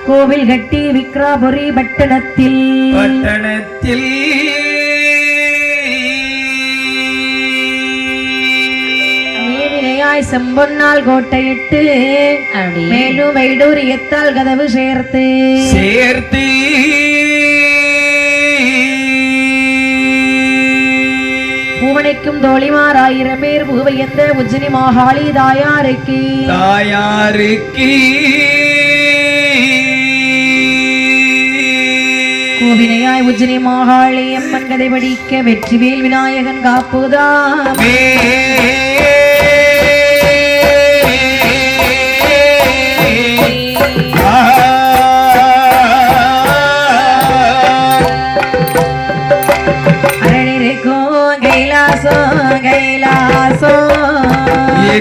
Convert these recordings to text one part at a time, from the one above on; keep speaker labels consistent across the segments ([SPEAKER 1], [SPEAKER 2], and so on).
[SPEAKER 1] கோவில் கட்டி விக்ராபுரி பட்டணத்தில் செம்பொன்னால் கோட்டையிட்டு மேலும் வைடூரியத்தால் கதவு சேர்த்து பூவனைக்கும் தோழிமார் 1000 பேர் பூவையந்த உஜ்ஜினி மாகாளி தாயாருக்கு கோவினையாய் உஜ்ஜினி மாகாளி அம்மன் கதை படிக்க வெற்றிவேல் விநாயகன் காப்புதாமே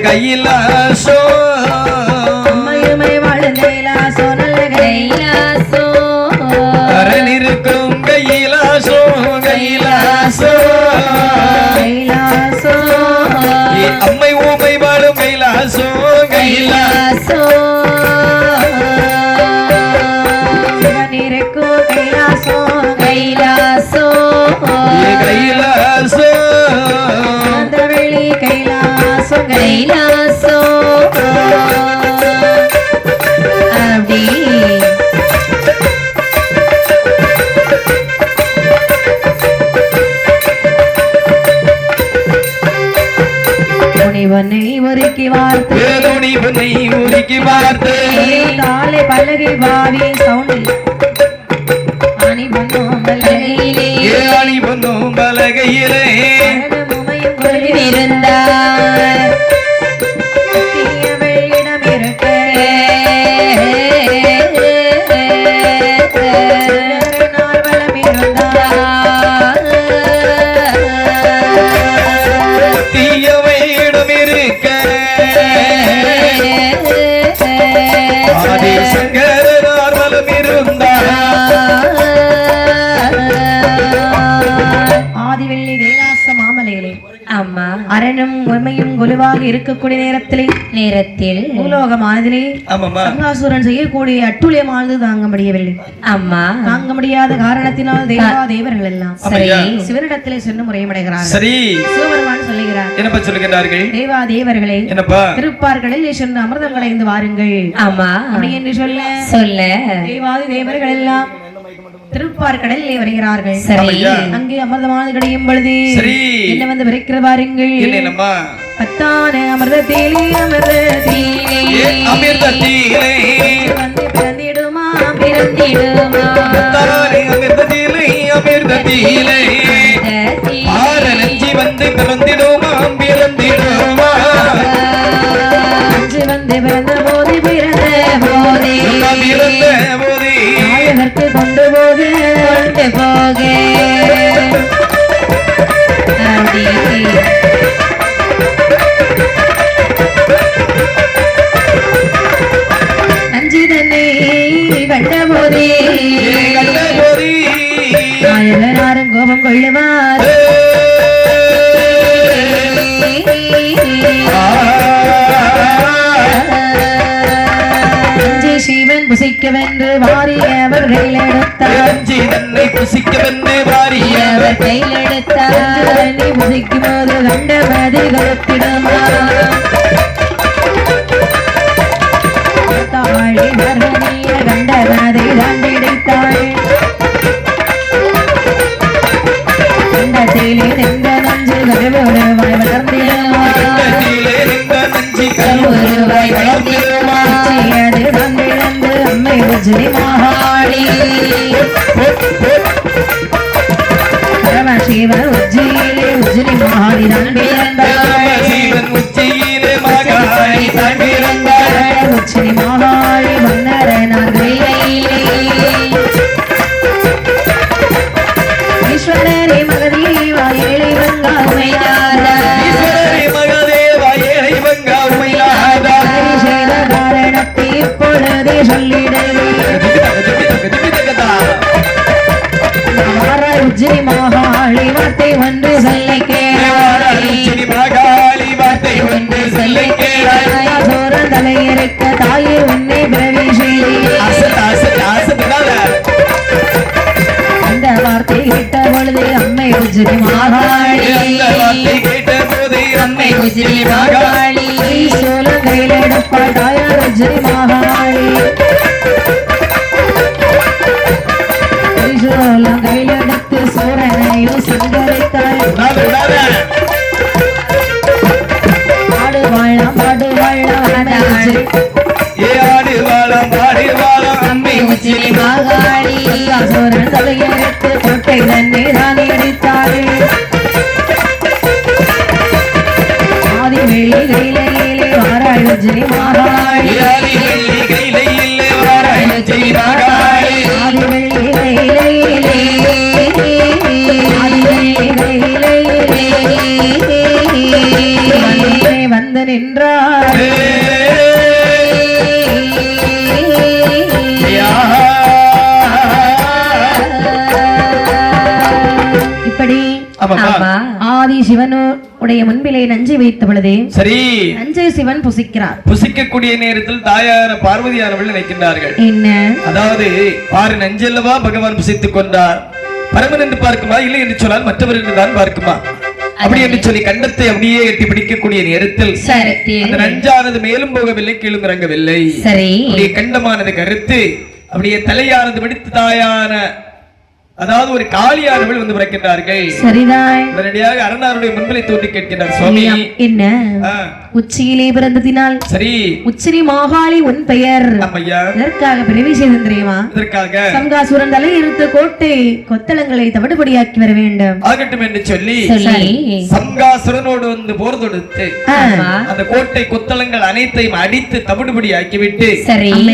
[SPEAKER 2] கைலாசோ
[SPEAKER 1] மயுமை வாழும் கைலாசோ நல்ல கைலாசோ
[SPEAKER 2] அரணிருக்கும் கைலாசோ
[SPEAKER 1] கைலாசோ
[SPEAKER 2] அம்மை ஊமை வாழும் கைலாசோ
[SPEAKER 1] சிவனிருக்கும் கைலாசோ கைலாசோ வெளி கைலாசோ அப்படி துணிவனை உருக்கி வார்த்தை தாளை பலகை பாவி சவுண்டில் அணி பண்ணும் பலகையிலே இருந்தார் வெள்ளிடம் இருக்க நார்வலம் இருந்தார்
[SPEAKER 2] தீயவையிடம் இருக்க ஆதிசங்கர நார்வலம் இருந்தார்
[SPEAKER 1] ஆதிவெள்ளி கைலாச மாமலையிலே அம்மா அரணும் உண்மையும் குழுவாக இருக்கக்கூடிய நேரத்தில் பூலோகமானதிலே சங்காசுரன் செய்யக்கூடிய அட்டுழியமானது தாங்க முடியவில்லை அம்மா தாங்க முடியாத காரணத்தினால் தேவர்கள் எல்லாம் சிவனிடத்திலே சென்று முறையமடைகிறார்கள் சிவபெருமான் சொல்லுகிறார்கள் தேவா தேவர்களே திருப்பார்களில் சென்று அமிர்தம் கடைந்து வாருங்கள் அம்மா அப்படி என்று சொல்ல தேவாதி தேவர்கள் எல்லாம் திருப்பார்கடலிலே வருகிறார்கள் அங்கே அமிர்தமானது கிடையும் பொழுது என்ன வந்து விரைக்கிற பாருங்கள் பத்தான அமிர்தத்திலே வந்து பிறந்திடுமா
[SPEAKER 2] வந்து பிறந்த போது
[SPEAKER 1] நாயகருக்கு கொண்டு போக நஞ்சி தன்னை கண்ட போதே நாயகனாரும் கோபம் கொள்ளுவார் சிவன் புசிக்கவென்று வாரியவர்கள் எடுத்தார்
[SPEAKER 2] புசிக்கவென்று வாரியவர்
[SPEAKER 1] கையில் எடுத்தார் புசிக்கும் போது கண்டமதி கருத்திடுமா தாழி மருணிய கண்டமதை தாண்டிடைத்தாள் கண்டத்திலே நின்ற நஞ்சு கருவுருவாய் வளர்ந்திடுமா அம்மை உஜ்ஜினி மாகாளி பரமசிவ உஜ்ஜியிலே உஜ்ஜினி மாகாளி தான் பிறந்தார் உஜ்ஜினி மாகாளி மன்னரனார் கையிலே ஈஸ்வரரே மகதேவா ஏழை வங்கா உமையாதா காரணத்தை இப்பொழுதே சொல்லிடுவே உஜ்ஜினி மாகாளி வார்த்தை ஒன்று சொல்ல கேளாய் தலையிருக்க தாயே உன்னை பிரவேசி
[SPEAKER 2] உச்சினி மகாளி
[SPEAKER 1] சோழம் கையில எடுப்பாள் தாயார் உச்சினி மகாளி சோழம் கையில எடுத்து சோழனையும் சிங்கரித்தாள் ஆடு வாழம்
[SPEAKER 2] அம்மை உச்சினி மகாளி
[SPEAKER 1] சோழன் தலையெடுத்து கோட்டை தன்னை தான் எரித்தாள் ஆதி வெள்ளி கையிலே வாராள் உச்சினி மகாளி
[SPEAKER 2] ஆதி வெள்ளி கையிலே வாராள் உச்சினி மகாளி
[SPEAKER 1] ஆதி வெள்ளி கையிலே வந்து நின்றாள் இப்படி ஆதி சிவன் உடைய முன்பிலே நஞ்சை வைத்த பொழுதே
[SPEAKER 2] சரி
[SPEAKER 1] நஞ்சை சிவன் புசிக்கிறார்
[SPEAKER 2] புசிக்கக்கூடிய நேரத்தில் தாயார பார்வதியானவர்கள் நினைக்கின்றார்கள்
[SPEAKER 1] என்ன
[SPEAKER 2] அதாவது பாரு நஞ்சல்லவா பகவான் புசித்துக் கொண்டார் பரமன் என்று பார்க்குமா இல்லை என்று சொன்னால் மற்றவர் என்று தான் பார்க்குமா அப்படி என்று சொல்லி கண்டத்தை அப்படியே எட்டி பிடிக்கக்கூடிய நேரத்தில் அந்த நஞ்சானது மேலும் போகவில்லை கீழும் இறங்கவில்லை அப்படியே கண்டமானது கருத்து அப்படியே தலையானது வெடித்து தாயான அதாவது ஒரு காளியானவள் வந்து பிறக்கின்றார்கள்
[SPEAKER 1] சரிதான்
[SPEAKER 2] உடனடியாக அரணாருடைய முன்பிலை தோன்றி கேட்கின்றார் சுவாமி
[SPEAKER 1] என்ன உச்சியிலே பிறந்ததினால்
[SPEAKER 2] சரி
[SPEAKER 1] உச்சினி மாகாளி உன் பெயர் இதற்காக பிறவி செய்தேன் தெரியுமா
[SPEAKER 2] இதற்காக
[SPEAKER 1] சங்காசுரன் தலையிருத்த கோட்டை கொத்தளங்களை தவிடுபடியாக்கி வர வேண்டும்
[SPEAKER 2] ஆகட்டும் என்று சொல்லி சங்காசுரனோடு வந்து போர் தொடுத்து அந்த கோட்டை கொத்தளங்கள் அனைத்தையும் அடித்து தவிடுபடியாக்கி விட்டு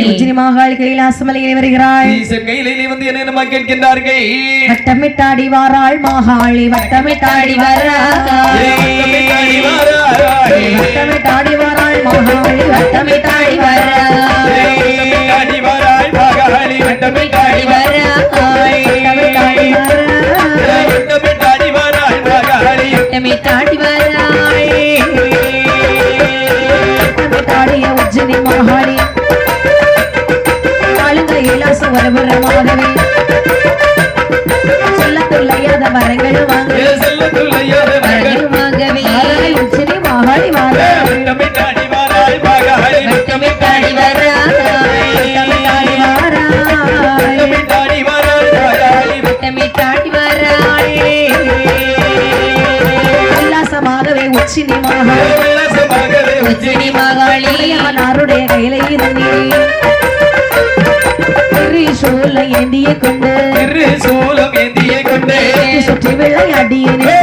[SPEAKER 1] உச்சினி மாகாளி கைலாசமலையிலே வருகிறாள்
[SPEAKER 2] கையிலே வந்து என்னென்னமா கேட்கின்றார்கள்
[SPEAKER 1] வட்டமிட்டாடி வாராள் மாகாளி வட்டமிட்டாடி வட்டமிட்டாடி வாராள் மாகாளி வட்டமிட்டாடி உச்சினி மாகாளி காலுங்க இலாசம் வரமாகவே சொல்லத்துள்ளையாத வரங்கள் வாங்கவே உச்சினி மாகாளி வட்டமிட்டாடி உல்லாசமாகவே உச்சினி மாகாளி அவனாருடைய கையிலே சூலம் ஏந்திய கொண்டு சுற்றி விளையாடியே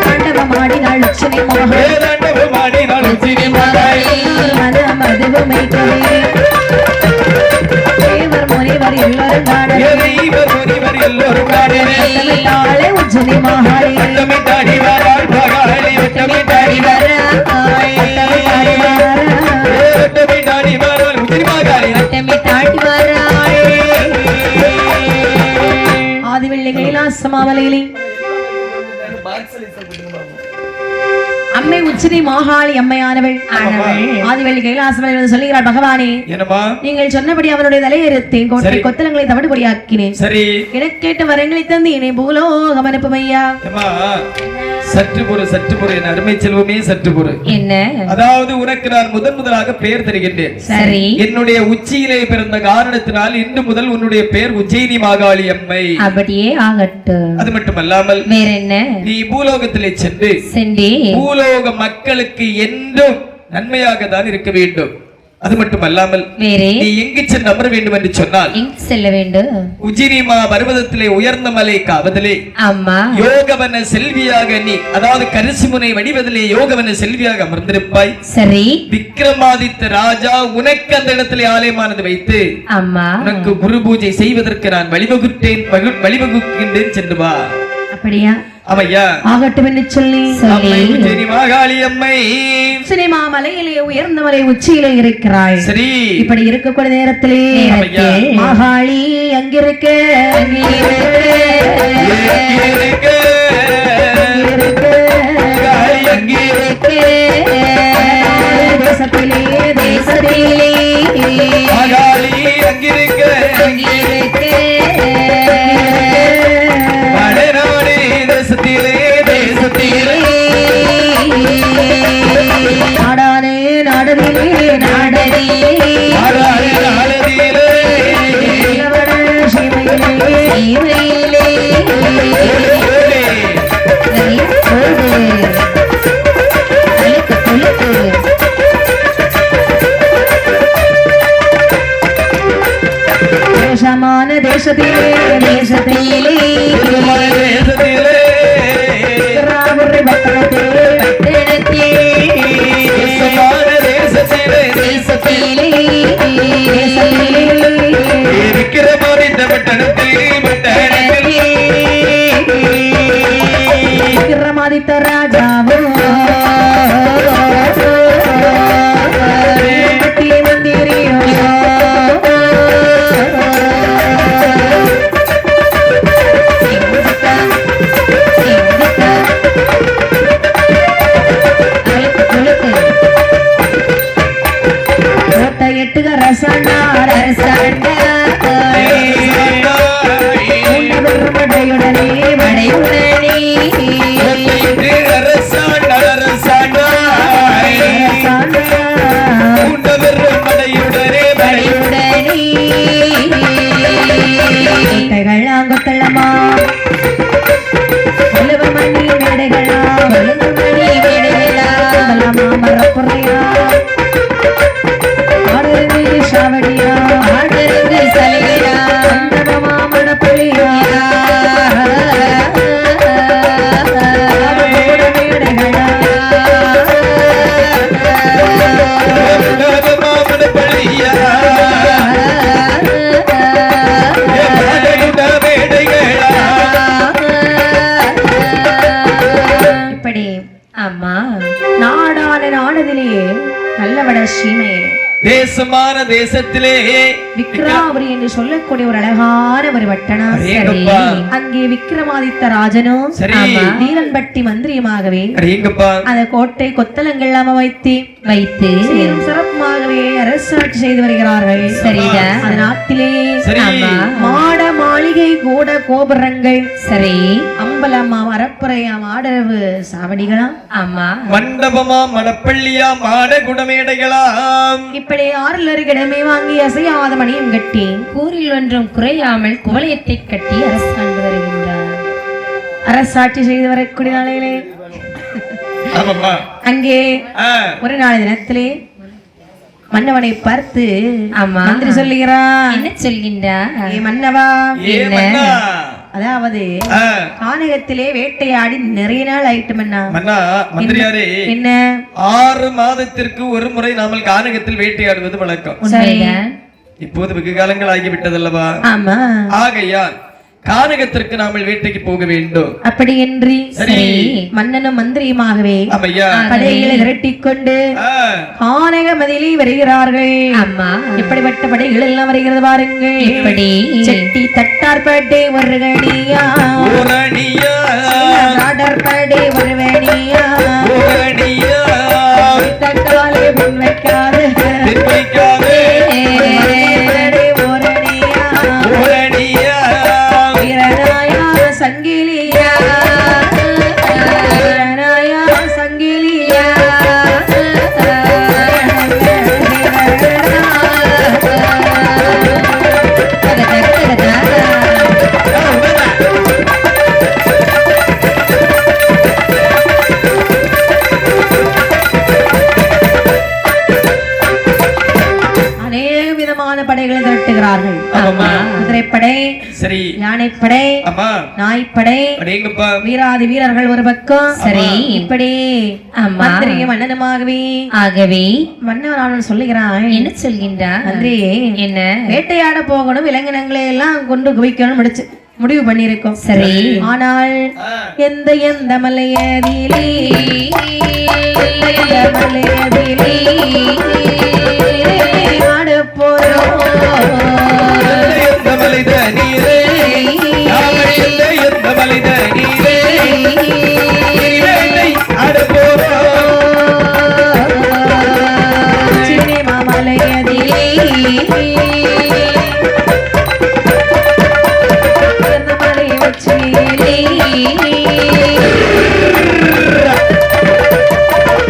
[SPEAKER 1] தாண்டவமாடினாள் உச்சினி மகாளி மனமதுவுமை தேவர் முனிவர் எல்லோரும் காணலே உச்சினி மகாளி ஆதிவெள்ளி கைலாசமாமலையிலே அம்மை உச்சினி மாகாளி அம்மையானவள் ஆதிவெள்ளி கைலாசமலையில் சொல்லுகிறார் பகவானே நீங்கள் சொன்னபடி அவனுடைய தலையெடுத்தேன் கோட்டை கொத்தளங்களை தவிடுபடியாக்கினேன் எனக்கு கேட்ட வரங்களை தந்து என்னை பூலோகம் அனுப்பும் ஐயா
[SPEAKER 2] சற்று பொறு என் அருமை செல்வமே சற்று பொறு
[SPEAKER 1] என்ன
[SPEAKER 2] அதாவது உனக்கு நான் முதலாக பெயர் தருகின்றேன்
[SPEAKER 1] சரி
[SPEAKER 2] என்னுடைய உச்சியிலே பிறந்த காரணத்தினால் இன்று முதல் உன்னுடைய பெயர் உஜ்ஜயினி மாகாளி அம்மை
[SPEAKER 1] அப்படியே ஆகட்டும்
[SPEAKER 2] அது மட்டுமல்லாமல்
[SPEAKER 1] வேற என்ன
[SPEAKER 2] நீ பூலோகத்திலே சென்று பூலோக மக்களுக்கு என்றும் நன்மையாக தான் இருக்க வேண்டும் அது மட்டுமல்லாமல் நீ எங்கு சென்று அமர வேண்டும் என்று சொன்னால்
[SPEAKER 1] செல்ல வேண்டும்
[SPEAKER 2] உஜ்ஜயினிமா பர்வதத்திலே உயர்ந்த மலை காவதிலே யோகவன செல்வியாக நீ அதாவது கரிசிமுனை வடிவதிலே யோகவன செல்வியாக அமர்ந்திருப்பாய்
[SPEAKER 1] சரி
[SPEAKER 2] விக்ரமாதித்த ராஜா உனக்கு அந்த இடத்திலே ஆலயமானது வைத்து உனக்கு குரு பூஜை செய்வதற்கு நான் வழிவகுக்கின்றேன் சென்று வா
[SPEAKER 1] அப்படியா
[SPEAKER 2] அம்மையா
[SPEAKER 1] ஆகட்டும் என்று சொல்லி
[SPEAKER 2] உஜ்ஜயினி மாகாளி அம்மை
[SPEAKER 1] சினிமா மலையிலே உயர்ந்த மலை உச்சியிலே இருக்கிறாள்
[SPEAKER 2] சரி
[SPEAKER 1] இப்படி இருக்கக்கூடிய நேரத்திலே மாகாளி அங்கிருக்க தேசத்திலே தேசத்திலே தேசத்திலே ராமுரை பட்டணத்திலே தேசத்திலே விக்ரமாதித்த ராஜாவும் மந்திரியும் எட்டுக ரசண்டா மடையுடனே மடையுடனே கொத்தளமா மணி மேடைகளா மணி மேடைகளா மரப்புறையா சாவடியா ஆடருக்கு சலையா மாமன புலியா இப்படி அம்மா நாடான நாடதிலேயே நல்லவட சீமையே
[SPEAKER 2] தேசமான தேசத்திலே
[SPEAKER 1] விக்ராபுரி என்று சொல்லக்கூடிய ஒரு அழகான ஒரு வட்டணம். அங்கே விக்ரமாதித்த ராஜனும் நீலன்பட்டி மந்திரியுமாகவே அந்த கோட்டை கொத்தளங்கள் அமைத்து வைத்து சிறப்பாகவே அரசாட்சி செய்து வருகிறார்கள். சரிதான். அந்த நாட்டிலே மாட மாளிகை கூட கோபுரங்கள் சரி அம்பலமா மரப்புறையா மாடரவு சாவடிகளா ஆமா
[SPEAKER 2] மண்டபமா மடப்பள்ளியா மாட குடமேடைகளாம்
[SPEAKER 1] இப்படி ஆறில் ஒரு கிடமை வாங்கி அசையாத மணியும் கட்டி கூறில் ஒன்றும் குறையாமல் குவளையத்தை கட்டி அரசாண்டு வருகின்றார். அரசாட்சி செய்து வரக்கூடிய நாளையிலே அங்கே ஒரு நாள் தினத்திலே மன்னவனை பார்த்து மந்திரி சொல்லுகிறான். என்ன சொல்கின்றார்? மன்னவா அதாவது கானகத்திலே வேட்டையாடி நிறைய நாள் ஆயிட்டும். என்ன
[SPEAKER 2] 6 மாதத்திற்கு ஒரு முறை நாமல் கானகத்தில் வேட்டையாடுவது வழக்கம். இப்போது வெகு காலங்கள் ஆகிவிட்டதல்லவா?
[SPEAKER 1] ஆமா.
[SPEAKER 2] ஆகையால் கானகத்திற்கு நாமல் வேட்டைக்கு போக வேண்டும்.
[SPEAKER 1] அப்படி என்று மன்னனும் மந்திரியுமாகவே படைகளை விரட்டிக் கொண்டு கானக மதிலே வருகிறார்கள். இப்படிப்பட்ட படைகள் எல்லாம் வருகிறது பாருங்கள். இப்படி செட்டி தட்டார்பட்டை வருகணியா நாடற்படை வருவணியா தக்காலே பின் வைக்காது சங்கிலியா சங்கிலியா படைகளை திரட்டுகிறார்கள். குதிரைப்படை சரி யானைப்படை நாய்ப்படை வீராதி வீரர்கள் ஒரு பக்கம் சரி இப்படி மந்திரியும் மன்னனுமாகவே ஆகவே மன்னவன் சொல்லுகிறான். என்ன சொல்கின்றான்? மந்திரி என்ன வேட்டையாட போகணும் விலங்கினங்களை எல்லாம் கொண்டு குவிக்கணும் முடிவு பண்ணிருக்கோம். சரி ஆனால் எந்த எந்த மலையதிலே ஆட போறோம் சினிமா மலையதிலே மலை வச்சிலே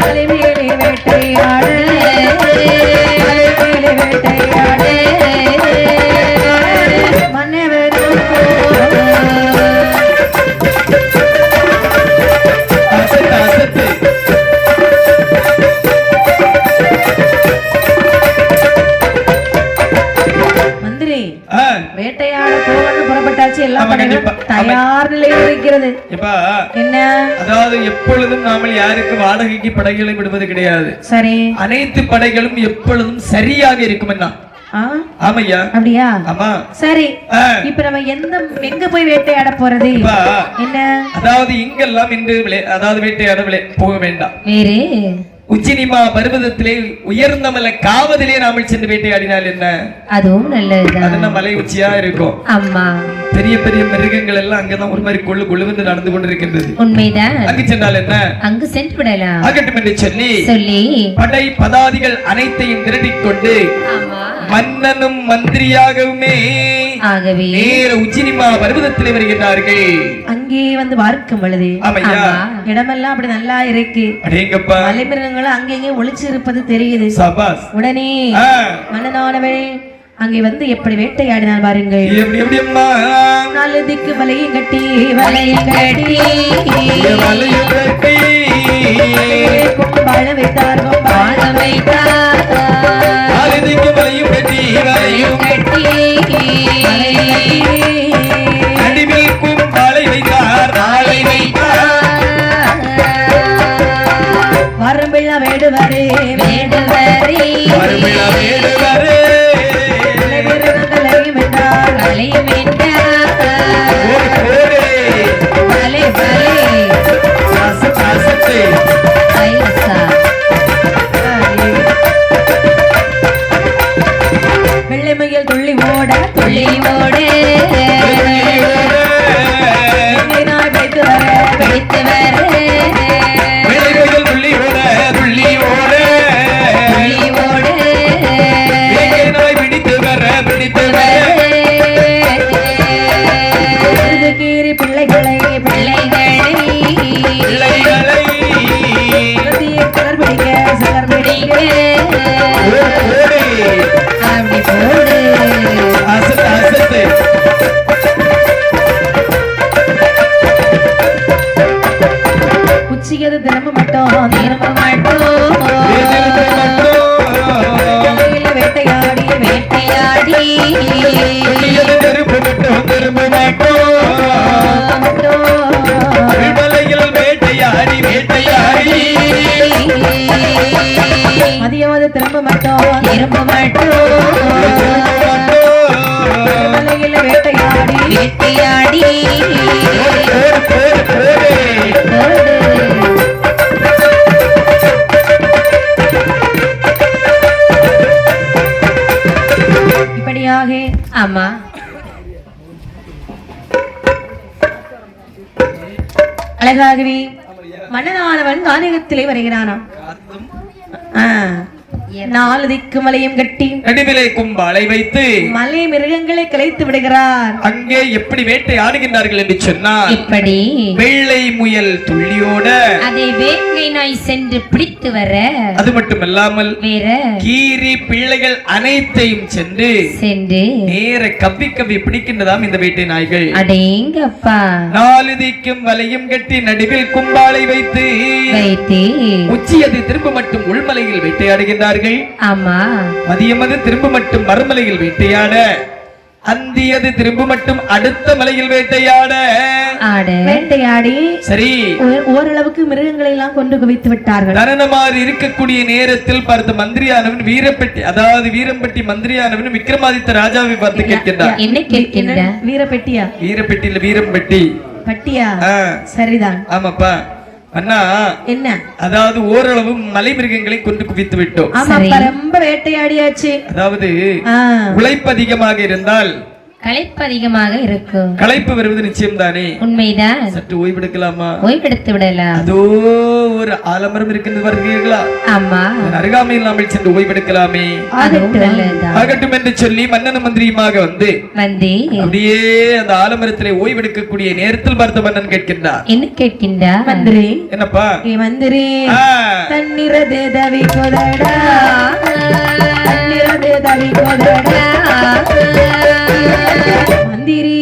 [SPEAKER 1] மலைமேலே வேட்டையாட மன்னவர் தயார் நிலையில் இருக்கிறது. என்ன?
[SPEAKER 2] அதாவது எப்பொழுதும் நாம யாருக்கு வாடகைக்கு படைகளை விடுவது கிடையாது.
[SPEAKER 1] சரி.
[SPEAKER 2] அனைத்து படைகளும் எப்பொழுதும் சரியாக இருக்கும். என்ன? ஆமையா?
[SPEAKER 1] அப்படியா?
[SPEAKER 2] ஆமா.
[SPEAKER 1] சரி. இப்ப நம்ம எங்க போய் வேட்டையாட போறது? என்ன? அதாவது
[SPEAKER 2] இங்கெல்லாம் இன்று அதாவது வேட்டையாட போக வேண்டாம்.
[SPEAKER 1] வேறு
[SPEAKER 2] உச்சினிமா பர்வதத்திலே உயர்ந்த மலை காவதிலே நாம சென்று வேட்டையாடினால் என்ன?
[SPEAKER 1] அதுவும் நல்லது.
[SPEAKER 2] அது மலை உச்சியா இருக்கும்.
[SPEAKER 1] ஆமா.
[SPEAKER 2] பெரிய பெரிய மிருகங்கள் எல்லாம் அங்கதான் ஒரு மாதிரி கொழுந்து நடந்து கொண்டிருக்கின்றது.
[SPEAKER 1] உண்மைதான்.
[SPEAKER 2] அங்கு சென்றால் என்ன?
[SPEAKER 1] அங்கு சென்று விடலாம்.
[SPEAKER 2] ஆகட்டும் என்று சொல்லி படை பதாதிகள் அனைத்தையும் திரட்டிக் கொண்டு மன்னனும் மந்திரியாகவுமே நேர உச்சினிமா பர்வதத்திலே வருகிறார்கள். அங்கே வந்து பார்க்கும் பொழுது இடமெல்லாம் அப்படி நல்லா இருக்கு. மலைமிருகங்களும் அங்கங்கே ஒளிச்சு இருப்பது தெரியுது. உடனே மன்னனானவள் அங்கே வந்து எப்படி வேட்டையாடினால் பாருங்கள். நாலு திக்கு வலையும் கட்டி வாழ வைத்தார் வரம்பிழா வேடுவரே வெள்ளைமையில் துள்ளி ஓட வைத்து உச்சியது திரும்ப மாட்டோம் வேட்டையாடி மதியாவது திரும்ப மாட்டோம் வேட்டையாடி இப்படியாக ஆமா அழகாகவே மன்னனானவன் கானகத்திலே வருகிறானாம். நாலு திக்கு மலையும் கட்டி நடுவிலே கும்பாலை வைத்து மலை மிருகங்களை கலைத்து விடுகிறார். அங்கே எப்படி வேட்டை ஆடுகின்றார்கள் என்று சொன்னால் இப்படி வெள்ளை முயல் துள்ளியோட அதை வேங்கை நாய் சென்று பிடித்து வர, அது மட்டுமல்லாமல் வேற கீரி பிள்ளைகள் அனைத்தையும் சென்று நேர கவ்வி பிடிக்கின்றதாம் இந்த வேட்டை நாய்கள். அடேங்கப்பா. நாலு திக்கும் வலையும் கட்டி நடுவில் கும்பாலை வைத்து உச்சியது திரும்ப மட்டும் உள்மலையில் வேட்டையாடுகின்றார்கள். ஆமா. மதியமது திரும்ப மட்டும் மறுமலையில் வேட்டையாட, அந்தியது திரும்ப மட்டும் அடுத்த மலையில் வேட்டையாடி சரி ஓரளவுக்கு மிருகங்களை எல்லாம் கொண்டு குவித்து விட்டார்கள். தரணமாறு இருக்கக்கூடிய நேரத்தில் பார்த்த மந்திரியானவன் வீரப்பட்டி, அதாவது வீரம்பட்டி மந்திரியானவன் விக்ரமாதித்த ராஜாவை பார்த்து கேட்கின்றார். என்ன கேட்கின்றார்? வீரப்பட்டியா? வீரப்பட்டி இல்ல வீரம்பட்டி. பட்டியா? சரிதான். ஆமாப்பா. அண்ணா என்ன? அதாவது ஓரளவு மலை மிருகங்களை கொண்டு குவித்து விட்டோம். ரொம்ப வேட்டையாடியாச்சு. அதாவது உழைப்பு அதிகமாக இருந்தால் களைப்பு அதிகமாக இருக்கும். களைப்பு வருவது நிச்சயம் தானே? உண்மைதான். சற்று ஓய்வெடுக்கலாமா? ஓய்வெடுத்து விடலாம். அதோ ஒரு ஆலமரம் இருக்கின்றது வருகிறீர்களா? ஆமா. அருகாமையில் நாம் சென்று ஓய்வெடுக்கலாமே. ஆகட்டும் என்று சொல்லி மன்னன் மந்திரியுமாக வந்து அப்படியே அந்த ஆலமரத்திலே ஓய்வெடுக்கக்கூடிய நேரத்தில் பார்த்த மன்னன் கேட்கின்றார். என்ன கேட்கின்றார்? மந்திரி. என்னப்பா? மந்திரி தன்னிரது தவி கொதடா, தன்னிரது தவி கொதடா மந்திரி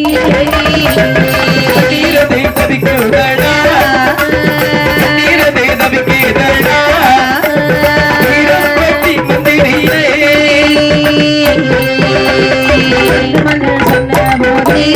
[SPEAKER 2] நீரதை தவிக்குதடா, நீரதை தவிக்குதடா வீரம்பட்டி மந்திரியே மன்னர் சொன்ன போதே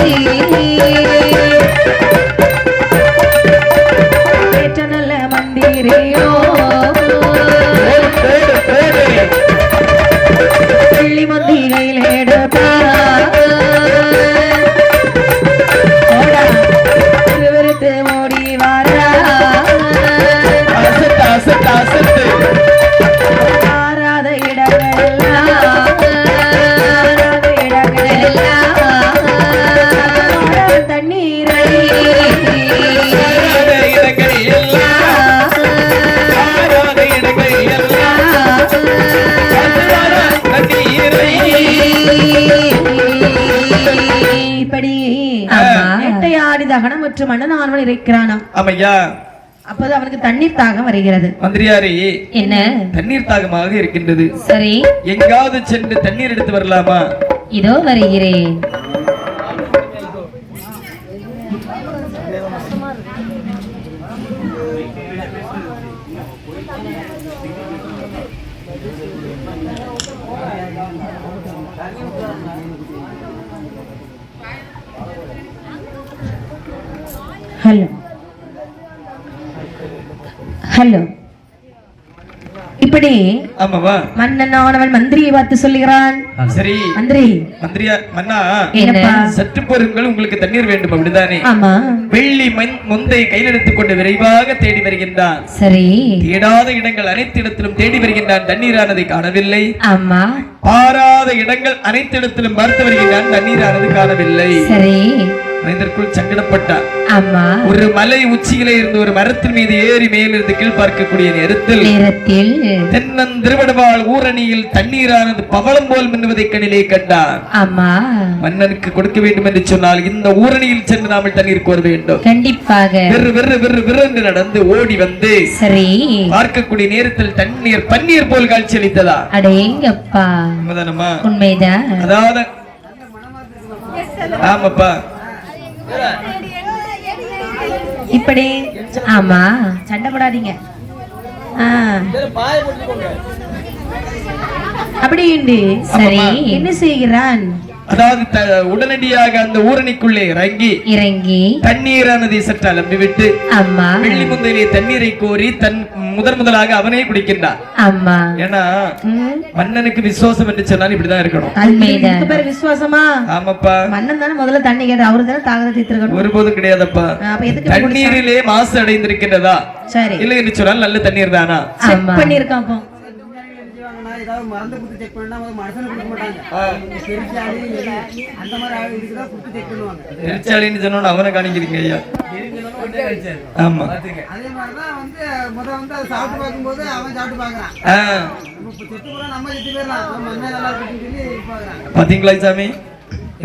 [SPEAKER 1] கணமுற்று மன்னனானவன் இருக்கிறானா.
[SPEAKER 2] ஆமையா.
[SPEAKER 1] அப்போது அவனுக்கு தண்ணீர் தாகம் வருகிறது.
[SPEAKER 2] மந்திரியாரே,
[SPEAKER 1] என்ன
[SPEAKER 2] தண்ணீர் தாகமாக இருக்கின்றது.
[SPEAKER 1] சரி,
[SPEAKER 2] எங்காவது சென்று தண்ணீர் எடுத்து வரலாமா?
[SPEAKER 1] இதோ வருகிறேன். Hello hello. இப்படி
[SPEAKER 2] ஆமாவா
[SPEAKER 1] மன்னனானவன் மந்திரியை பார்த்து சொல்லுகிறான்.
[SPEAKER 2] சரி
[SPEAKER 1] மந்திரி,
[SPEAKER 2] மந்திரியா மன்னா,
[SPEAKER 1] என்னப்பா?
[SPEAKER 2] சற்று பொறுங்கள், உங்களுக்கு தண்ணீர் வேண்டும் அப்படிதானே?
[SPEAKER 1] ஆமா.
[SPEAKER 2] வெள்ளி முந்தை கையில் எடுத்துக் கொண்டு விரைவாக தேடி வருகின்றான்.
[SPEAKER 1] சரி.
[SPEAKER 2] தேடாத இடங்கள் அனைத்து இடத்திலும் தேடி வருகின்றான், தண்ணீரானதை காணவில்லை.
[SPEAKER 1] ஆமா.
[SPEAKER 2] பாராத இடங்கள் அனைத்து இடத்திலும் பார்த்து வருகின்றான், தண்ணீரானது காணவில்லை.
[SPEAKER 1] சரி.
[SPEAKER 2] மனிதருக்குள் சங்கடப்பட்டார்.
[SPEAKER 1] ஆமா.
[SPEAKER 2] ஒரு மலை உச்சியிலே இருந்து ஒரு மரத்தின் மீது ஏறி மேலிருந்து கீழ் பார்க்கக்கூடிய நேரத்தில் தென்னந்திருவடவாள் ஊரணியில் தண்ணீரானது பவளம் போல் மின்னுவதை கண்ணிலே கண்டார்.
[SPEAKER 1] ஆமா.
[SPEAKER 2] மன்னனுக்கு கொடுக்க வேண்டும் என்று சொன்னால் இந்த ஊரணியில் சென்று நாமல் தண்ணீர் கோர வேண்டும்.
[SPEAKER 1] கண்டிப்பாக.
[SPEAKER 2] என்று நடந்து ஓடி வந்து
[SPEAKER 1] சரி
[SPEAKER 2] பார்க்கக்கூடிய நேரத்தில் தண்ணீர் பன்னீர் போல் காட்சி அளித்ததா?
[SPEAKER 1] அடேங்கப்பா, உண்மைதான்.
[SPEAKER 2] அதாவது ஆமாப்பா.
[SPEAKER 1] இப்படி ஆமா, சண்டை போடாதீங்க. அப்படி சரி, என்ன செய்கிறான்?
[SPEAKER 2] அதாவது உடனடியாக அந்த ஊரணிக்குள்ளே இறங்கி தண்ணீரானதை சற்று அலம்பிவிட்டு வெள்ளி முந்தையிலே தண்ணீரை கோரி தன் முதலாக அவனே குடிக்கின்றான்.
[SPEAKER 1] ஆமா.
[SPEAKER 2] ஏன்னா மன்னனுக்கு விசுவாசம் என்று சொன்னால் இப்படிதான் இருக்கணும்.
[SPEAKER 1] விசுவாசமா?
[SPEAKER 2] ஆமாப்பா.
[SPEAKER 1] மன்னன் தானே முதல்ல தண்ணி கேட்டு அவரு தானே தாகத்தை தீர்த்திருக்கணும்.
[SPEAKER 2] ஒருபோதும் கிடையாதப்பா. தண்ணீரிலே மாசு அடைந்திருக்கின்றதா? சரி, இல்லை என்று சொன்னால் நல்ல தண்ணீர் தானா?
[SPEAKER 1] செக் பண்ணிருக்கான். அப்போ
[SPEAKER 3] மறந்து குத்து செக் பண்ணா மனுஷனை கொடுக்க மாட்டாங்க. அந்த மாதிரி ஆள் இருக்குதா குத்து செக் பண்ணுவாங்க.
[SPEAKER 2] திருச்சாலின்னு சொன்னோன்னு அவனை காணிக்கிறீங்க ஐயா. ஆமா,
[SPEAKER 3] அதே மாதிரிதான் வந்து வந்து அதை சாப்பிட்டு பார்க்கும்போது அவன் சாப்பிட்டு பாக்குறான். செத்து போறா நம்ம செத்து போயிடலாம், நம்ம நல்லா இருக்குன்னு சொல்லி பாக்குறாங்க.
[SPEAKER 2] பாத்தீங்களா சாமி,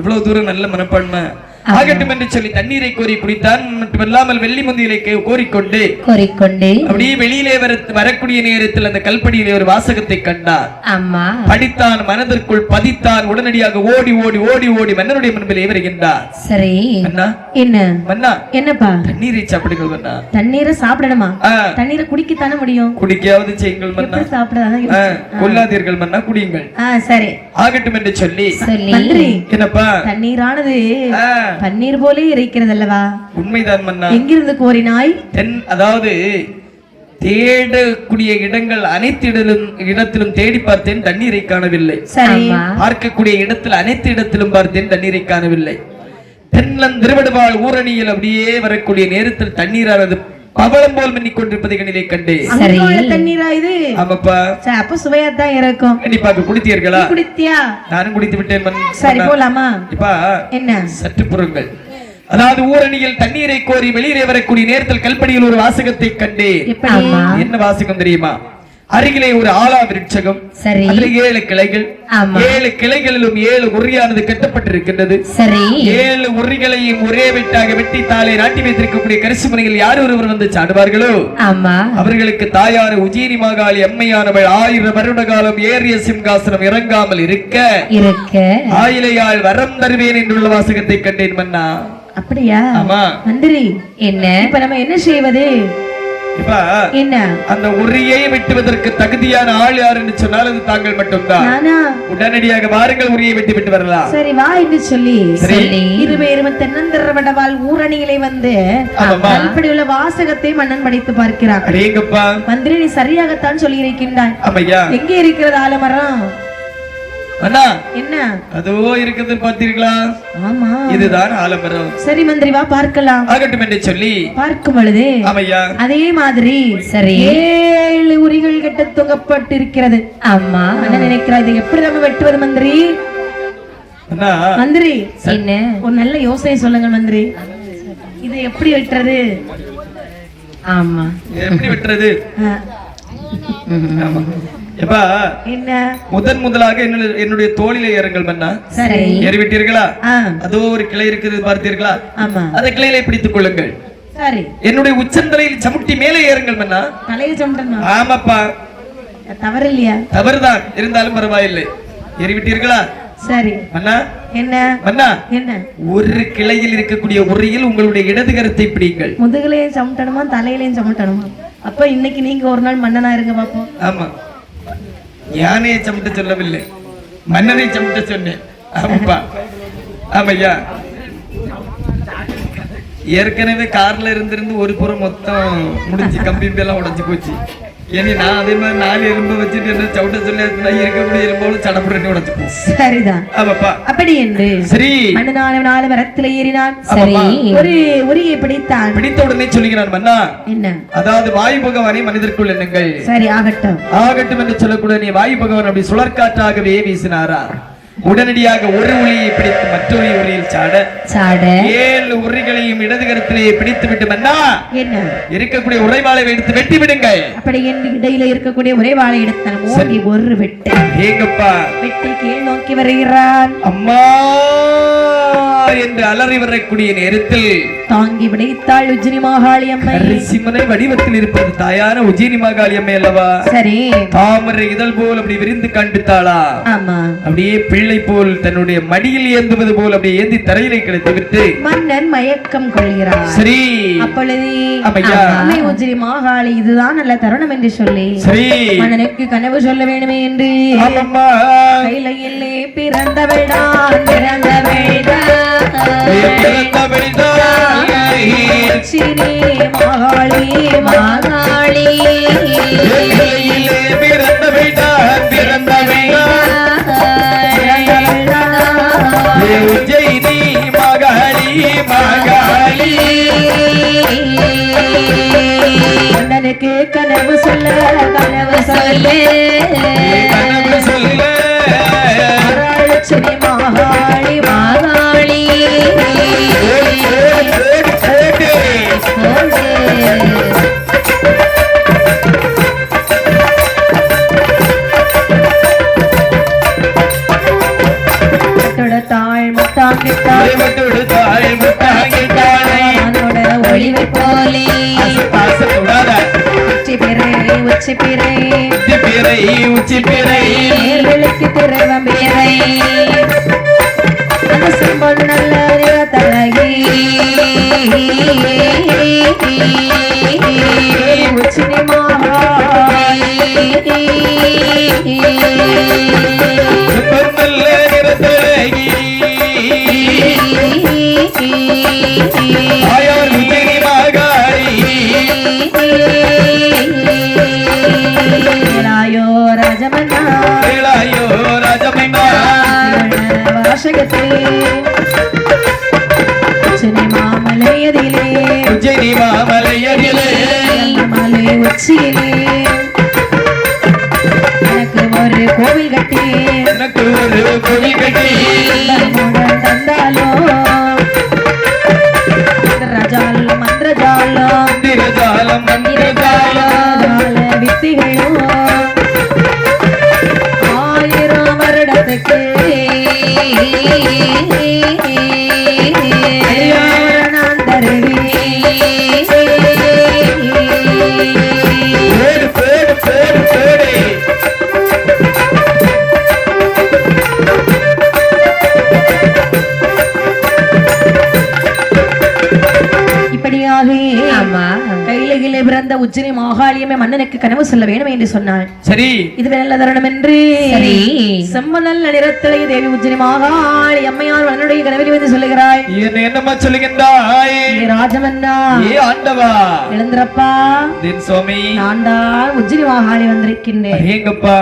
[SPEAKER 2] எவ்வளவு தூரம் நல்ல மனப்பான்மை. ஆகட்டும் என்று சொல்லி தண்ணீரை கோரி குடித்தான். மட்டுமல்லாமல் வெள்ளி முந்தியிலே கோரிக்கொண்டு அப்படியே வெளியிலே வரக்கூடிய நேரத்தில் அந்த கல்படியிலே ஒரு வாசகத்தை கண்டார். படித்தான், மனதிற்குள் பதித்தான். உடனடியாக ஓடி ஓடி ஓடி ஓடி மன்னனுடைய முன்பிலே வருகின்றார். சரி மன்னா, என்ன மன்னா, என்னப்பா? தண்ணீரை சாப்பிடுங்கள் மன்னா. தண்ணீரை சாப்பிடணுமா? தண்ணீரை குடிக்கத்தானே முடியும். குடிக்காவது செய்யுங்கள் மன்னா. சாப்பிடாத கொல்லாதீர்கள் மன்னா, குடியுங்கள். சரி, ஆகட்டும் என்று சொல்லி என்னப்பா, தண்ணீரானது பன்னீர் போலே இருக்கிறது அல்லவா? உண்மைதான் மன்னா. எங்கிருந்து கோரினாய்? அதாவது தேடக்கூடிய இடங்கள் அனைத்து இடத்திலும் தேடி பார்த்தேன், தண்ணீரை காணவில்லை. சரி, பார்க்கக்கூடிய இடத்தில் அனைத்து இடத்திலும் பார்த்தேன், தண்ணீரை காணவில்லை. தென்னந்திருவடவாள் ஊரணியில் அப்படியே வரக்கூடிய நேரத்தில் தண்ணீரானது பவளம் போல் மின்னிக் கொண்டிருப்பதை கண்ணிலே கண்டே. தண்ணீரா இது? ஆமாப்பா. அப்ப சுவையா தான் இருக்கும். கண்டிப்பாக. குடித்தீர்களா? குடித்தியா? நானும் குடித்து விட்டேன். சரி, போலாமா? இப்ப என்ன சற்று பொறுங்கள். அதாவது ஊரணியில் தண்ணீரை கோரி வெளியே வரக்கூடிய நேரத்தில் கல்படியில் ஒரு வாசகத்தை கண்டேன். என்ன வாசகம் தெரியுமா? அருகிலே ஒரு ஆலா விருட்சகம், அதில் 7 கிளைகள், 7 கிளைகளிலும் 7 உரியானது கட்டப்பட்டிருக்கின்றது. 7 உரிகளையும் ஒரே வெட்டாக வெட்டி தாளை நாட்டி வைத்திருக்கக்கூடிய கரிசு முனையில் யார் ஒருவர் வந்து சாடுவார்களோ அவர்களுக்கு தாயார் உஜ்ஜயினி மாகாளி அம்மையானவள் 1000 வருட காலம் ஏறிய சிம்காசனம் இறங்காமல் இருக்க ஆயிலையால் வரம் தருவேன் என்றுள்ள வாசகத்தை கண்டேன் மன்னா. அப்படியா? ஆமா. மந்திரி, என்ன இப்ப நம்ம என்ன செய்வது? என்ன அந்த உரியை வெட்டுவதற்கு தகுதியான ஆள் யார் என்று சொன்னால் அது தாங்கள் மட்டும்தான். உடனடியாக வாருங்கள், உரியை வெட்டி விட்டு வரலாம். சரி, வா என்று சொல்லி இருவேறும் தென்னந்திருவடவாள் ஊரணியிலே வந்து அப்படி உள்ள வாசகத்தை மன்னன் படித்து பார்க்கிறார். மந்திரி, நீ சரியாகத்தான் சொல்லி இருக்கின்றாய். எங்கே இருக்கிறது ஆலமரம்? அண்ணா, என்ன அதோ இருக்குது பார்த்தீர்களா? ஆமா, இதுதான் ஆலமரம். சரி மந்திரி, வா பார்க்கலாம். ஆகட்டும் என்று சொல்லி பார்க்கும் பொழுது அதே மாதிரி சரி 7 உரிகள் கட்ட தொங்கப்பட்டு இருக்கிறது. ஆமா, என்ன நினைக்கிறா? இது எப்படி நம்ம வெட்டுவது மந்திரி? மந்திரி, என்ன ஒரு நல்ல யோசனை சொல்லுங்க மந்திரி. இது எப்படி வெட்டுறது? ஆமா, எப்படி வெட்டுறது? எப்பா
[SPEAKER 1] என்ன
[SPEAKER 2] முதலாக என்னுடைய தோளிலே ஏறுங்கள் மன்னா.
[SPEAKER 1] சரி.
[SPEAKER 2] ஏறிவிட்டீர்களா? அதோ ஒரு கிளை இருக்குது பார்த்தீர்களா?
[SPEAKER 1] ஆமா.
[SPEAKER 2] அந்த கிளையிலே பிடித்துக் கொள்ளுங்கள்.
[SPEAKER 1] சரி.
[SPEAKER 2] என்னுடைய உச்சந்தலையில் சமுட்டி மேலே ஏறுங்கள் மன்னா.
[SPEAKER 1] தலையில் சமுட்டணும்.
[SPEAKER 2] ஆமாப்பா.
[SPEAKER 1] தவறு இல்லையா?
[SPEAKER 2] தவறுதான், இருந்தாலும் பரவாயில்லை. ஏறிவிட்டீர்களா? சரி மன்னா. என்ன மன்னா? என்ன? ஒரு கிளையில் இருக்கக்கூடிய உரையில் உங்களுடைய இடது கரத்தை பிடிங்கள்.
[SPEAKER 1] முதுகிலையும் சமுட்டணுமா தலையிலையும் சமுட்டணுமா? அப்ப இன்னைக்கு நீங்க ஒரு நாள் மன்னனா இருங்க பாப்போம்.
[SPEAKER 2] ஆமா, யானையை சமுட்ட சொல்லவில்லை, மன்னனை சமுட்ட சொன்னேன். ஆமாப்பா. ஆமையா, ஏற்கனவே கார்ல இருந்திருந்து ஒரு புறம் மொத்தம் முடிஞ்சு கம்பி எல்லாம் உடைஞ்சு போச்சு. ஏன்னா நான் அதே மாதிரி 4 எலும்பு வச்சுட்டு என்ன சவுட்ட சொல்லி இருக்கக்கூடிய எலும்போடு சடப்புடனே உடைச்சுப்போம். சரிதான். ஆமாப்பா. அப்படி என்று சரி மன்னனான மரத்துல ஏறினான். சரி. ஒரு உரியை பிடித்தான். பிடித்த உடனே சொல்லுகிறான் மன்னா. என்ன? அதாவது வாயு பகவானை மனிதருக்குள் எண்ணுங்கள். சரி, ஆகட்டும் ஆகட்டும் என்று சொல்லக்கூடிய நீ வாயு பகவான் அப்படி சுழற்காற்றாகவே வீசினாரா. உடனடியாக ஒரு உளியை பிடித்து மற்றொரு உளியில் சாட 7 உரிகளையும் இடது கரத்திலே பிடித்து விட்டு மன்னா என்ன இருக்கக்கூடிய உரைவாளை எடுத்து வெட்டி விடுங்க. அப்படி என்று இடையில இருக்கக்கூடிய உரைவாளை எடுத்தான். மோதி ஒரு வெட்டு. ஏங்கப்பா வெட்டி கீழ் நோக்கி வருகிறான். அம்மா என்று அலறி வரக்கூடிய நேரத்தில் தாங்கி விடைத்தாள் உஜ்ஜினி மாகாளி அம்மை. சிம்மனை வடிவத்தில் இருப்பது தாயான உஜ்ஜினி மாகாளி அம்மை அல்லவா? சரி. தாமரை இதழ் போல் அப்படி விரிந்து காண்பித்தாளா? ஆமா. அப்படியே பிள்ளை போல் தன்னுடைய மடியில் ஏந்துவது போல் அப்படியே ஏந்தி தரையிலே கிடத்தி விட்டு மன்னன் மயக்கம் கொள்கிறார். சரி. அப்பொழுது அம்மை உஜ்ஜினி மாகாளி இதுதான் நல்ல தருணம் என்று சொல்லி சரி மன்னனுக்கு கனவு சொல்ல வேண்டுமே என்று கையிலே பிறந்தவள்தான் சிறி மாகாளி மாகாளி உஜ்ஜயினி மாகாளி மாகாளி மன்னனுக்கு கனவு சொல்ல கனவு சொல்ல கனவு சொல்ல சிறி மாகாளி மாகாளி ஒளிவை போலே உச்சி பிறை உச்சி பிறை நேர்களுக்கு திரவம் பிறை செம்பொன் நல்ல தலகி உச்சினி மாகாளி ராஜமன்னா வாசகத்தே உச்சினி மாமலையதிலே உச்சினி மாமலையதிலே மலை உச்சியிலே எனக்கு ஒரு கோவில் கட்டி எனக்கு ஒரு கோவில் கட்டி தந்தாலோ ரஜால மந்திரஜால மந்திரஜால மந்திரஜால வித்திகளோ 1000 வருடத்துக்கு நான் தருவேன். கையிலே பிறந்த உஜ்ஜினி மாகாளியமே மன்னனுக்கு கனவு சொல்ல வேண்டும் என்று சொன்னாள். சரி, இது நல்ல தருணம் என்று செம்மநல் நிறத்திலே தேவி உஜ்ஜினி மாகாளி அம்மையார் மன்னனுடைய கனவில் வந்து சொல்லுகிறாய். என்னம்மா சொல்லுகின்றாய்? ராஜமன்னா, ஆண்டவா எழுந்திரப்பா. சுவாமி, நான் தான் உஜ்ஜினி மாகாளி வந்திருக்கின்றேன். எங்கப்பா?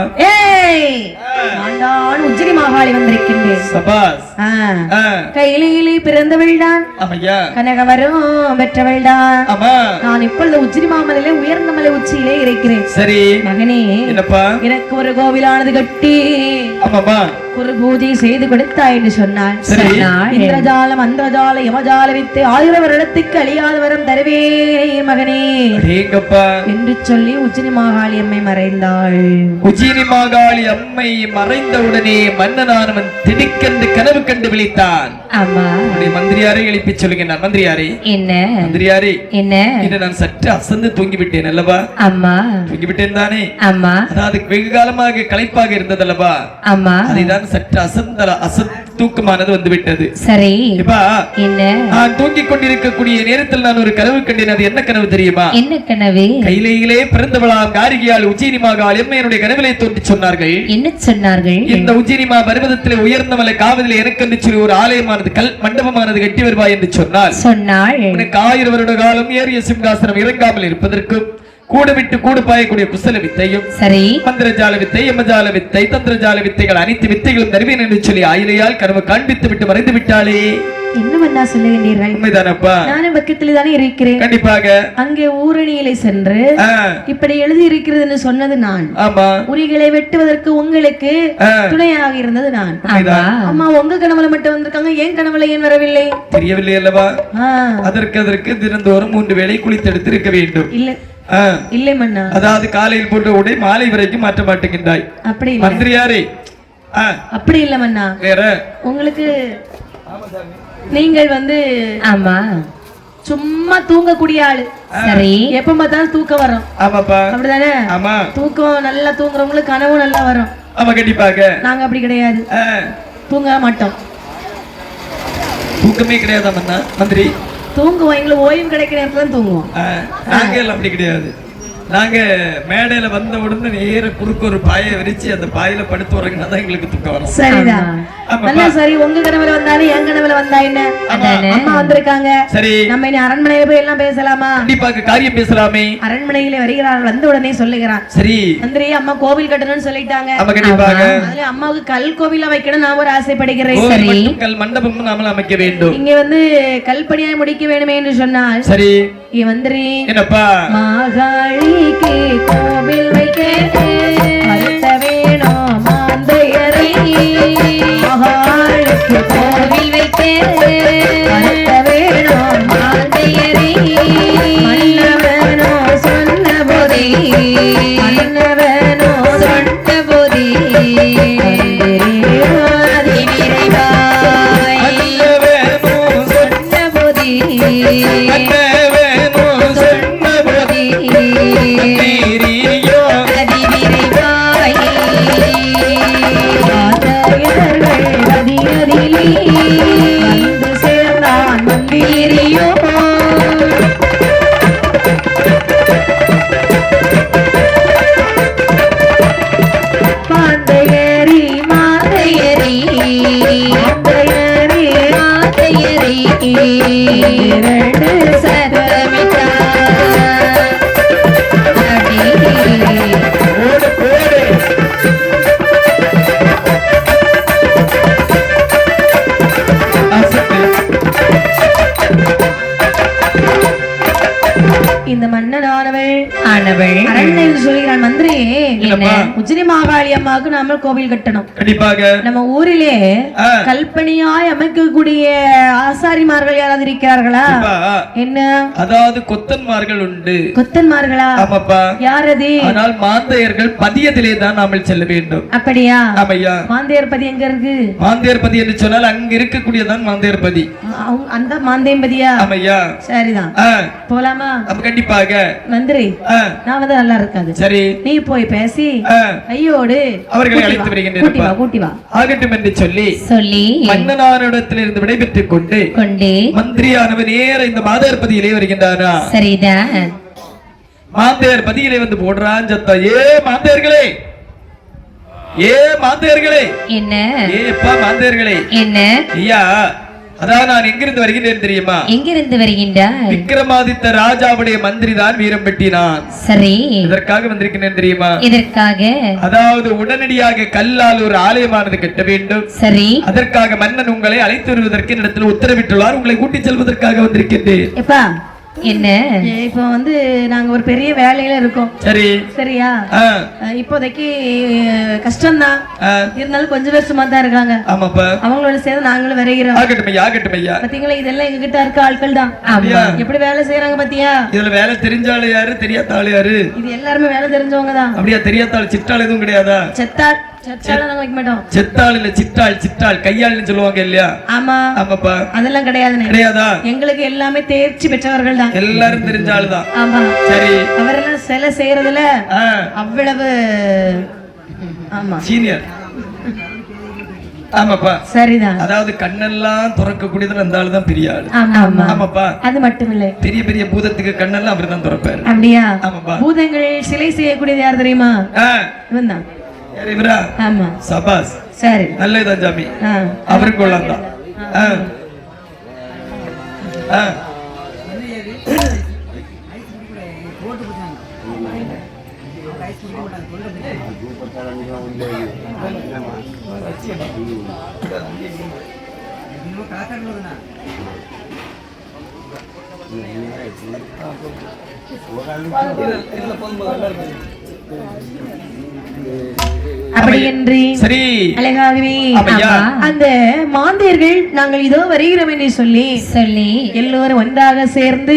[SPEAKER 2] நான் தான் உஜ்ஜினி மாகாளி வந்திருக்கின்றேன். சபாஸ். கையிலே பிறந்தவள் தான், கனகவரும் பெற்றவள் தான். நான் இப்பொழுது உச்சினி மாமலையிலே உயர்ந்த மலை உச்சியிலே இருக்கிறேன். சரி மகனே, என்னப்பா? எனக்கு ஒரு கோவிலானது கட்டி
[SPEAKER 1] ஒரு பூஜை செய்து கொடுத்தாய் என்று சொன்னாள். இந்திரஜாலம் அந்திரஜால யமஜால வித்து 1000 வருடத்துக்கு அழியாத வரம் தருவேனே மகனே என்று சொல்லி உச்சினி மாகாளி அம்மை மறைந்தாள்.
[SPEAKER 2] உச்சினி மாகாளி அம்மை மறைந்தவுடனே மன்னனானவன் திடுக்கென்று கனவு கண்டு விழித்தான்.
[SPEAKER 1] ஆமா,
[SPEAKER 2] மந்திரியாரை எழுப்பி சொல்லுகிறார். மந்திரியாரே,
[SPEAKER 1] என்ன
[SPEAKER 2] மந்திரியாரே,
[SPEAKER 1] என்ன
[SPEAKER 2] இன்று நான் சற்று அசந்து தூங்கிவிட்டேன் அல்லவா?
[SPEAKER 1] அம்மா,
[SPEAKER 2] தூங்கிவிட்டேன் தானே?
[SPEAKER 1] அம்மா,
[SPEAKER 2] அதாவது வெகு காலமாக களைப்பாக இருந்ததல்லவா?
[SPEAKER 1] அம்மா,
[SPEAKER 2] அதுதான் சற்று தூக்கமானது வந்து விட்டது.
[SPEAKER 1] சரி,
[SPEAKER 2] இப்ப
[SPEAKER 1] என்ன
[SPEAKER 2] நான் தூங்கிக் கொண்டிருக்கக்கூடிய நேரத்தில் நான் ஒரு கனவு கண்டேன். அது என்ன கனவு தெரியுமா?
[SPEAKER 1] என்ன கனவு?
[SPEAKER 2] கையிலேயே பிறந்தவளாம் காரிகையால் உச்சினி மாகாளி அம்மையனுடைய கனவிலே தோன்றி சொன்னார்கள்.
[SPEAKER 1] என்ன சொன்னார்கள்? இந்த
[SPEAKER 2] உச்சினி மா பர்வதத்திலே உயர்ந்தவளை காவலில் எனக்கு சொல்லி ஒரு ஆலயமானது கல் மண்டபமானது கட்டி வருவாய் என்று சொன்னாள். உனக்கு 1000 வருட காலம் ஏறிய சிம்காசனம் இறங்காமல் இருப்பதற்கும் கூடு விட்டு கூடு பாயக்கூடிய குசல வித்தையும், சரி, மந்திரஜால வித்தை, யமஜால வித்தை, தந்திரஜால வித்தைகள் அனைத்து வித்தைகளும் தருவேன் என்று சொல்லி ஆயிலையால் கனவு காண்பித்து விட்டு மறைந்து விட்டாளே.
[SPEAKER 1] என்னவென்னா சொல்லுகிறீர்கள்?
[SPEAKER 2] உண்மைதானப்பா?
[SPEAKER 1] நானும் பக்கத்தில் தானே இருக்கிறேன்.
[SPEAKER 2] கண்டிப்பாக.
[SPEAKER 1] அங்கே ஊரணியிலே சென்று இப்படி எழுதி இருக்கிறது என்று சொன்னது நான்.
[SPEAKER 2] ஆமா.
[SPEAKER 1] உரிகளை வெட்டுவதற்கு உங்களுக்கு துணையாக இருந்தது நான். அம்மா, உங்க கனவுல மட்டும் வந்திருக்காங்க, ஏன் கனவுல ஏன் வரவில்லை?
[SPEAKER 2] தெரியவில்லை அல்லவா? அதற்கு தினந்தோறும் 3 வேளை குளித்தெடுத்து இருக்க வேண்டும்.
[SPEAKER 1] இல்லை மன்னா.
[SPEAKER 2] அதாவது காலையில் போன்ற உடை மாலை வரைக்கும் மாற்ற மாட்டேங்கின்றாய். அப்படி மந்திரியாரே?
[SPEAKER 1] அப்படி இல்ல மன்னா.
[SPEAKER 2] வேற உங்களுக்கு
[SPEAKER 1] நீங்கள் ஆமா சும்மா தூங்கக்கூடிய ஆளு. சரி, எப்ப பார்த்தாலும் தூக்கம் வரும். ஆமாப்பா, அப்படிதானே? ஆமா, தூக்கம் நல்லா தூங்குறவங்களுக்கு கனவு நல்லா வரும்.
[SPEAKER 2] ஆமா, கண்டிப்பாக.
[SPEAKER 1] நாங்க அப்படி கிடையாது, தூங்க மாட்டோம்.
[SPEAKER 2] தூக்கமே கிடையாதா மந்திரி?
[SPEAKER 1] தூங்குவோம், எங்களுக்கு ஓய்வு கிடைக்கிற நேரத்துல தூங்குவோம்.
[SPEAKER 2] நாங்க எல்லாம் அப்படி கிடையாது. நாங்க மேடையில வந்த உடனே நேர குறுக்கு ஒரு பாயை விரிச்சு அந்த பாயில படுத்து உறங்கினாதான் எங்களுக்கு தூக்கம் வரும்.
[SPEAKER 1] சரிதான். நல்லா சரி, உங்க கனவுல வந்தாலும் என் கனவுல வந்தா என்ன? அம்மா வந்திருக்காங்க. சரி, நம்ம இனி அரண்மனையில போய் எல்லாம் பேசலாமா?
[SPEAKER 2] கண்டிப்பாக காரியம் பேசலாமே.
[SPEAKER 1] அரண்மனையில வருகிறார்கள், வந்த உடனே சொல்லுகிறான்.
[SPEAKER 2] சரி,
[SPEAKER 1] மந்திரி, அம்மா கோவில் கட்டணும்னு சொல்லிட்டாங்க.
[SPEAKER 2] கண்டிப்பாக.
[SPEAKER 1] அதுல அம்மாவுக்கு கல் கோவில வைக்கணும் நான் ஒரு ஆசைப்படுகிறேன்.
[SPEAKER 2] சரி, கல் மண்டபம் நாம அமைக்க வேண்டும்.
[SPEAKER 1] இங்க கல் பணியாய் முடிக்க வேண்டுமே என்று சொன்னால், சரி மந்திரி, என்னப்பா? மாகாளிக்கு கோவில் வைக்க அடுத்த வேணும் மாந்தையரை. மகாளுக்கு கோவில் வைக்க அடுத்த வேணும் மாந்தையரை. மன்னவனோ சொன்ன போதே, மன்னவனோ சொன்ன போதே இந்த மன்னனானவள் அரண்மனையில் சொல்கிறான். மந்திரி, உச்சினி மாகாளி அம்மாவுக்கு நாம கோவில் கட்டணும். கண்டிப்பாக. நம்ம ஊரிலே கல்பனியாய் அமைக்கக்கூடிய ஆசாரிமார்கள் யாராவது இருக்கிறார்களா? என்ன? அதாவது கொத்தன்மார்கள் உண்டு. கொத்தன்மார்களா? ஆமாப்பா. யார் அது? ஆனால் மாந்தையர்கள் பதியத்திலே தான் நாம செல்ல வேண்டும். அப்படியா? ஆமையா. மாந்தையர் பதி எங்க இருக்கு? மாந்தையர் பதி என்று சொன்னால் அங்க இருக்கக்கூடியதான் மாந்தையர் பதி. அந்த மாந்தையம் பதியா? ஆமையா. சரிதான். போலாமா? கண்டிப்பாக. மந்திரி, நான் நல்லா இருக்காது. சரி, நீ போய் பேசி ஐயோடு அவர்களை அழைத்து வருகின்றேன். கூட்டி வா ஆகட்டும் என்று சொல்லி மன்னனாரிடத்திலிருந்து விடைபெற்றுக் கொண்டு மந்திரியானவர் நேர இந்த மாந்தையர் பதியிலே வருகின்றாரா? சரிதான். மாந்தையர் பதியிலே வந்து போடுறான் சத்தம். மாந்தையர்களே, மாந்தையர்களே, என்ன? ஏப்பா மாந்தையர்களே, என்ன? ஐயா, அதான் நான் எங்கிருந்து வருகின்றேன் தெரியுமா? எங்கிருந்து வருகின்றாய்? விக்ரமாதித்த ராஜாவுடைய மந்திரி தான் வீரம்பெட்டினான். சரி, இதற்காக வந்திருக்கிறேன் தெரியுமா? இதற்காக? அதாவது உடனடியாக கல்லால் ஒரு ஆலயமானது கட்ட வேண்டும். சரி, அதற்காக மன்னன் உங்களை அழைத்து வருவதற்கு இடத்தில் உத்தரவிட்டுள்ளார். உங்களை கூட்டிச் செல்வதற்காக வந்திருக்கின்றேன். என்ன இப்போ வந்து நாங்க ஒரு பெரிய வேலையில இருக்கோம். சரி சரியா? இப்போதைக்கு கஷ்டம்தான், இருந்தாலும் கொஞ்சம் பேர் சும்மா தான் இருக்காங்க. ஆமாப்பா, அவங்களோட சேர்ந்து நாங்களும் விரைகிறோம். பாத்தீங்களா, இதெல்லாம் எங்க கிட்ட இருக்க ஆட்கள் தான். எப்படி வேலை செய்யறாங்க பாத்தியா?
[SPEAKER 2] இதுல வேலை தெரிஞ்ச ஆளு யாரு, தெரியாத ஆளு யாரு?
[SPEAKER 1] இது எல்லாருமே வேலை தெரிஞ்சவங்க தான்.
[SPEAKER 2] அப்படியா? தெரியாத ஆள் சிட்டாள் எதுவும் கிடையாதா?
[SPEAKER 1] செத்தாள்
[SPEAKER 2] செத்தாள் இல்ல சிட்டாள், சிட்டாள் கையாள்னு சொல்லுவாங்க இல்லையா? ஆமா ஆமாப்பா, அதெல்லாம் கிடையாது. கிடையாதா? எங்களுக்கு எல்லாமே தேர்ச்சி பெற்றவர்கள் தான், எல்லாரும் தெரிஞ்ச ஆளு தான். ஆமா சரி. அவரெல்லாம் சிலை செய்யறதுல அவ்வளவு ஆமா சீனியர். ஆமாப்பா சரிதான். அதாவது கண்ணெல்லாம் திறக்கக்கூடியது அந்த ஆளு தான் பெரிய ஆளு. ஆமாப்பா, அது மட்டும் இல்ல, பெரிய பெரிய பூதத்துக்கு கண்ணெல்லாம் அவர் தான் திறப்பாரு. அப்படியா? ஆமாப்பா. பூதங்கள் சிலை செய்யக்கூடியது யார் தெரியுமா? இவன் தான். இவரா? ஆமா. சபாஸ். சரி, நல்லதுதான் ஜாமி. அவருக்கு கொள்ளலாம் தான்.
[SPEAKER 1] அப்படியின்றி சரி அழகாகவே அந்த மாந்தியர்கள் நாங்கள் இதோ வருகிறோம் என்று சொல்லி எல்லோரும் ஒன்றாக சேர்ந்து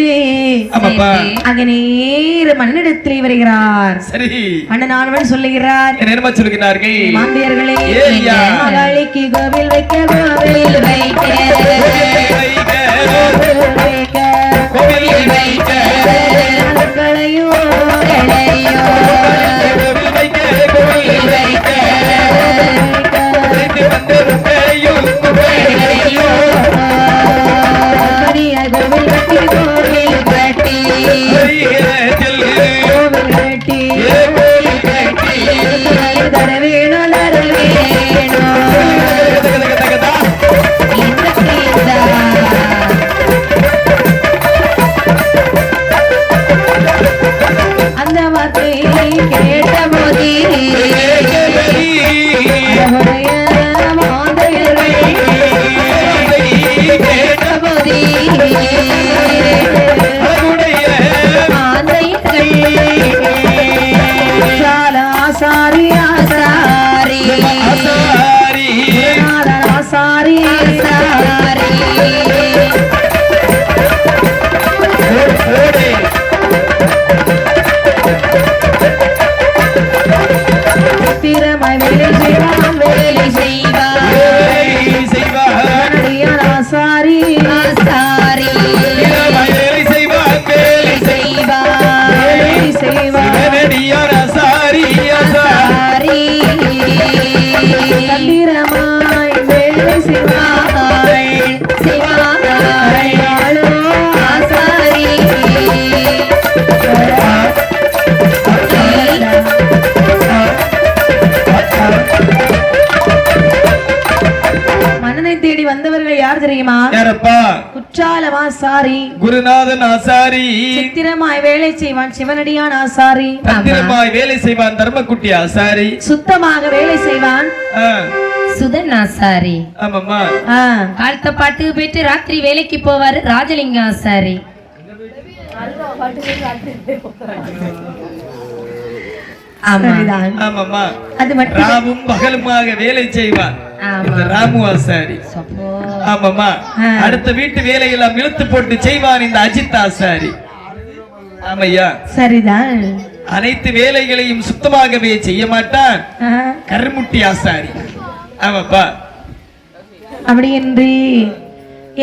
[SPEAKER 1] அகநேர மன்னனிடத்தில் வருகிறார். சரி, மன்னனானவன் சொல்லுகிறார், என்ன சொல்லுகிறார்கள்? மாந்தியர்களே, மகாளிக்கு கோவில் வைக்க, கோவில் வைக்க, கோவில் வைக்க, களையோ களையோ அந்த வார்த்தை கேட்ட போதே தேடி வந்தவர்கள் யார் தெரியுமா? யாரப்பா? குற்றாலம் ஆசாரி, குருநாதன் ஆசாரி, சித்திரமாய் வேலை செய்வான் சிவனடியான் ஆசாரி, தந்திரமாய் வேலை செய்வான் தர்மக்குட்டி ஆசாரி, சுத்தமாக வேலை செய்வான் சுதன் ஆசாரி. ஆமாம்மா. காலத்த பாட்டு போயிட்டு ராத்திரி வேலைக்கு போவாரு ராஜலிங்க ஆசாரி. அது மட்டும் ராமும் பகலுமாக வேலை செய்வார் ராமு ஆசாரி. ஆமாமா. அடுத்த வீட்டு வேலையெல்லாம் இழுத்து போட்டு செய்வான் இந்த அஜித் ஆசாரி. ஆமையா சரிதான். அனைத்து வேலைகளையும் சுத்தமாகவே செய்ய மாட்டான் கருமுட்டி ஆசாரி. ஆமாப்பா. அப்படி என்று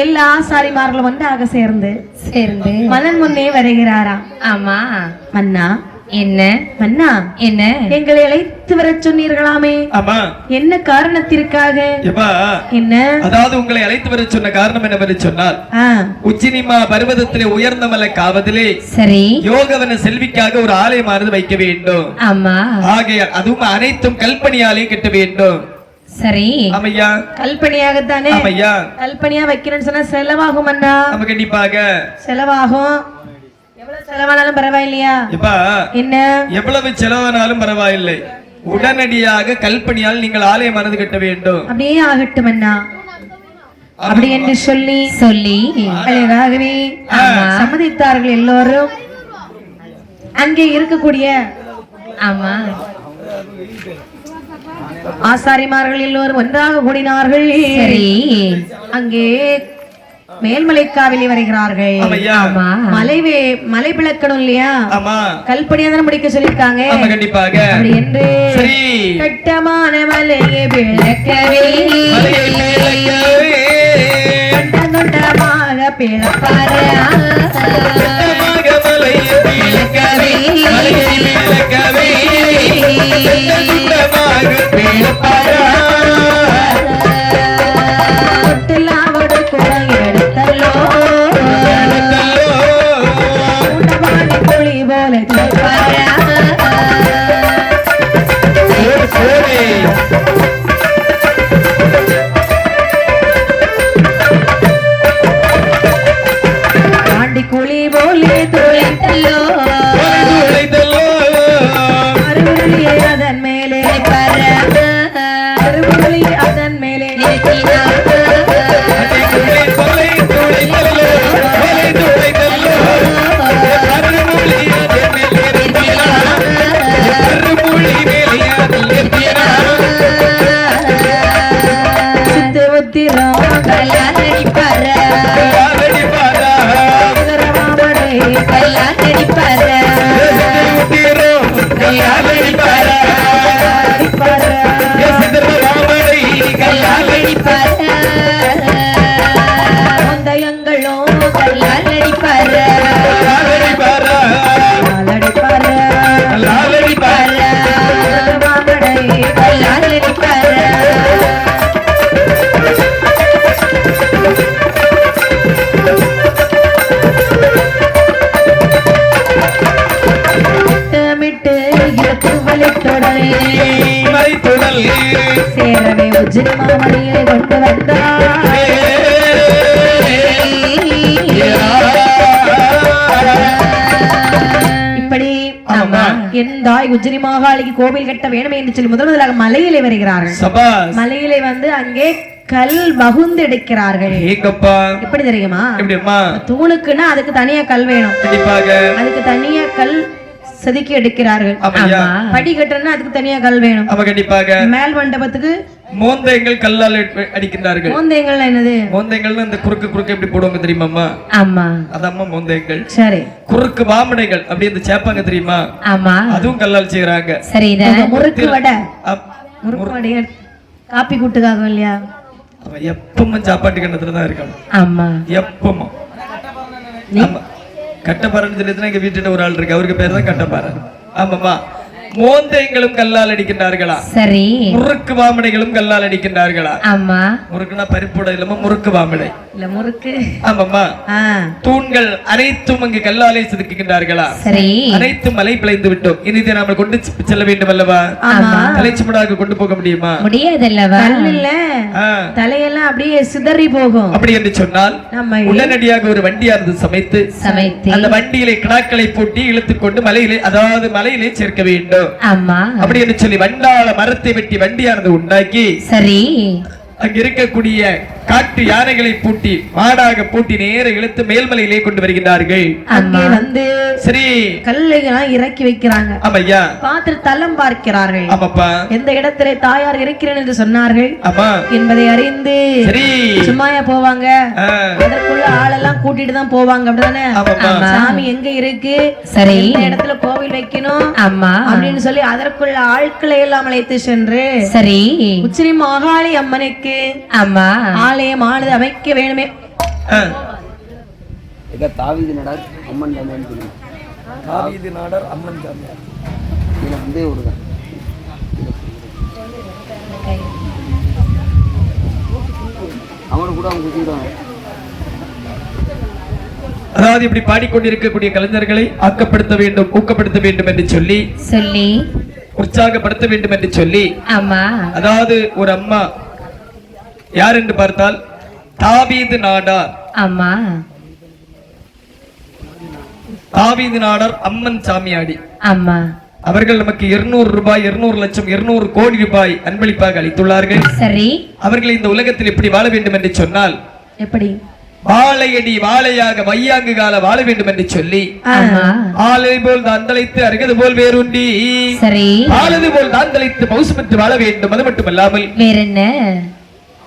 [SPEAKER 1] எல்லா ஆசாரிமார்களும் ஒன்றாக சேர்ந்து மன்னன் முன்னே வருகிறாராம். ஆமா மன்னா. என்ன மன்னா? என்ன எங்களை அழைத்து வர சொன்னீர்களாமே? ஆமா. என்ன காரணத்திற்காக? என்ன? அதாவது உங்களை அழைத்து வர சொன்ன காரணம் என்னவென்று சொன்னால், உச்சினிமா பர்வதத்திலே உயர்ந்த மலை காவதிலே சரி யோகவன செல்விக்காக ஒரு ஆலயமானது வைக்க வேண்டும். ஆமா. ஆகையால் அதுவும் அனைத்தும் கல்பனியாலே கட்ட வேண்டும். சரி ஆமையா. கல்பனியாகத்தானே? ஆமையா. கல்பனியா வைக்கணும்னு சொன்னா செலவாகும் அண்ணா. நம்ம கண்டிப்பாக செலவாகும். எவ்வளவு செலவானாலும் பரவாயில்லையா? என்ன எவ்வளவு செலவானாலும் பரவாயில்லை, உடனடியாக கல்பனியால் நீங்கள் ஆலயமானது கட்ட வேண்டும். அப்படியே ஆகட்டும் அண்ணா. அப்படி என்று சொல்லி அழகாகவே சம்மதித்தார்கள் எல்லோரும். அங்கே இருக்கக்கூடிய ஆசாரிமார்கள் எல்லோரும் ஒன்றாக கூடினார்கள். அங்கே மேல்மலைக்காவிலே வருகிறார்கள். மலை விளக்கணும் இல்லையா, கல்படியாதான் முடிக்க சொல்லிருக்காங்க. அப்படி என்று கட்டமான மலையை விளக்கவே கண்டமாக பிளப்பார தொட்டிலாவோடு குரல் எடுத்தல்லோ குழி போல ஆண்டி குழி போலே துளைத்தல்லோ அருவிலே அதன் மேலே அருவிலே அதன் மேலே சேரவே உஜ்ஜினி மாமணியை கொண்டு வந்தார். இப்படி எந்தாய் உஜ்ஜினி மாகாளிக்கு கோவில் கட்ட வேணுமே என்று சொல்லி முதலாக மலையிலே வருகிறார்கள். மலையிலே வந்து அங்கே கல் வகுந்து எடுக்கிறார்கள். எப்படி தெரியுமா, தூணுக்குன்னா அதுக்கு தனியா கல் வேணும், அதுக்கு தனியா கல் செதுக்கி எடுக்கிறார்கள். படி கட்டணும்னா அதுக்கு தனியா கல் வேணும். மேல் மண்டபத்துக்கு
[SPEAKER 2] மோந்தைகள் கல்லால் அடிக்கிறார்கள்.
[SPEAKER 1] மோந்தைகள் என்னது?
[SPEAKER 2] மோந்தைகள் இந்த குறுக்கு குறுக்கு எப்படி போடுவாங்க தெரியுமா?
[SPEAKER 1] ஆமா,
[SPEAKER 2] அதம்மா மோந்தைகள்.
[SPEAKER 1] சரி.
[SPEAKER 2] குறுக்கு வாமடைகள் அப்படி இந்த சேப்பாங்க தெரியுமா?
[SPEAKER 1] ஆமா,
[SPEAKER 2] அதுவும் கல்லால் செய்யறாங்க.
[SPEAKER 1] சரி. இத முறுக்கு வடை, முறுக்கு வடை காப்பி கூட்டுக்காக இல்லையா,
[SPEAKER 2] அவன் எப்பவும் சாப்பாட்டு கிணத்துல தான் இருக்கான்.
[SPEAKER 1] ஆமா,
[SPEAKER 2] எப்பவும். கட்டப்பாறைன்னு சொல்லி எங்க வீட்டுல ஒரு ஆள் இருக்கு, அவருக்கு பேர் தான் கட்டப்பாறை. ஆமாமா, மோந்தைகளும் கல்லால் அடிக்கின்றார்களா?
[SPEAKER 1] சரி.
[SPEAKER 2] முறுக்கு வாமடைகளும் கல்லால் அடிக்கின்றார்களா?
[SPEAKER 1] ஆமா.
[SPEAKER 2] முறுக்குனா பருப்புட இல்லாம முறுக்கு வாமடை
[SPEAKER 1] இல்ல முறுக்கு.
[SPEAKER 2] ஆமாமா. தூண்கள் அனைத்தும் அங்கு கல்லாலே செதுக்குகின்றார்களா?
[SPEAKER 1] சரி.
[SPEAKER 2] அனைத்தும் மலை பிழைந்து விட்டோம். இனி இதை நாம கொண்டு செல்ல வேண்டும் அல்லவா? தலைச்சுமடாக கொண்டு போக முடியுமா?
[SPEAKER 1] முடியாது அல்லவா? இல்ல, தலையெல்லாம் அப்படியே சிதறி போகும்.
[SPEAKER 2] அப்படி என்று சொன்னால் உடனடியாக ஒரு வண்டியானது சமைத்து அந்த வண்டியிலே கிடாக்களை போட்டி இழுத்துக்கொண்டு மலையிலே, அதாவது மலையிலே சேர்க்க வேண்டும்.
[SPEAKER 1] ஆமா.
[SPEAKER 2] அப்படி என்று சொல்லி வண்டாள மரத்தை வெட்டி வண்டியானது உண்டாக்கி, சரி, அங்க இருக்கக்கூடிய காட்டு யானைகளை பூட்டி மாடாக பூட்டி நேர இழுத்து மேல்மலையிலே கொண்டு வருகிறார்கள்.
[SPEAKER 1] அங்கே வந்து
[SPEAKER 2] சரி
[SPEAKER 1] கல்லையெல்லாம் இறக்கி வைக்கிறாங்க.
[SPEAKER 2] ஆமையா.
[SPEAKER 1] பார்த்து தலம் பார்க்கிறார்கள்.
[SPEAKER 2] ஆமாப்பா.
[SPEAKER 1] எந்த இடத்திலே தாயார் இருக்கிறேன் என்று சொன்னார்கள்
[SPEAKER 2] ஆமா
[SPEAKER 1] என்பதை அறிந்து
[SPEAKER 2] சரி
[SPEAKER 1] சும்மாயா போவாங்க, அதற்குள்ள ஆளெல்லாம் கூட்டிட்டு தான் போவாங்க. அப்படிதானே? சாமி எங்க இருக்கு, சரி, எந்த இடத்துல கோவில் வைக்கணும் ஆமா அப்படின்னு சொல்லி அதற்குள்ள ஆட்களை எல்லாம் அழைத்து சென்று, சரி, உச்சினி மாகாளி அம்மனுக்கு ஆமா ஆலயமானது அமைக்க வேணுமே.
[SPEAKER 3] தாவீது நாடார் அம்மன் சாமியார் சொல்லி,
[SPEAKER 2] தாவீது நாடார் அம்மன் சாமியார்
[SPEAKER 3] இதுல வந்து ஒரு அவனு கூட அவங்க குதிக்கிறாங்க.
[SPEAKER 2] அதாவது இப்படி பாடிக்கொண்டிருக்கக்கூடிய கலைஞர்களை ஆக்கப்படுத்த வேண்டும், ஊக்கப்படுத்த வேண்டும் என்று சொல்லி உற்சாகப்படுத்த வேண்டும் என்று சொல்லி, ஆமா, அதாவது ஒரு அம்மா யார் என்று பார்த்தால் தாவீது நாடார். ஆமா, தாவீது நாடார் அம்மன் சாமியாடி. ஆமா, அவர்கள் நமக்கு 200 ரூபாய் 200 லட்சம் 200 கோடி ரூபாய் அன்பளிப்பாக அளித்துள்ளார்கள்.
[SPEAKER 1] சரி,
[SPEAKER 2] அவர்கள் இந்த உலகத்தில் எப்படி வாழ வேண்டும் என்று சொன்னால்
[SPEAKER 1] எப்படி
[SPEAKER 2] வாழையடி வாழையாக வையாங்கு கால வாழ வேண்டும் என்று சொல்லி ஆலை போல் தாந்தளித்து அருகது போல் வேறுண்டி
[SPEAKER 1] சரி
[SPEAKER 2] ஆலது போல் தாந்தளித்து பௌசமற்று வாழ வேண்டும். அது மட்டுமல்லாமல்
[SPEAKER 1] வேற என்ன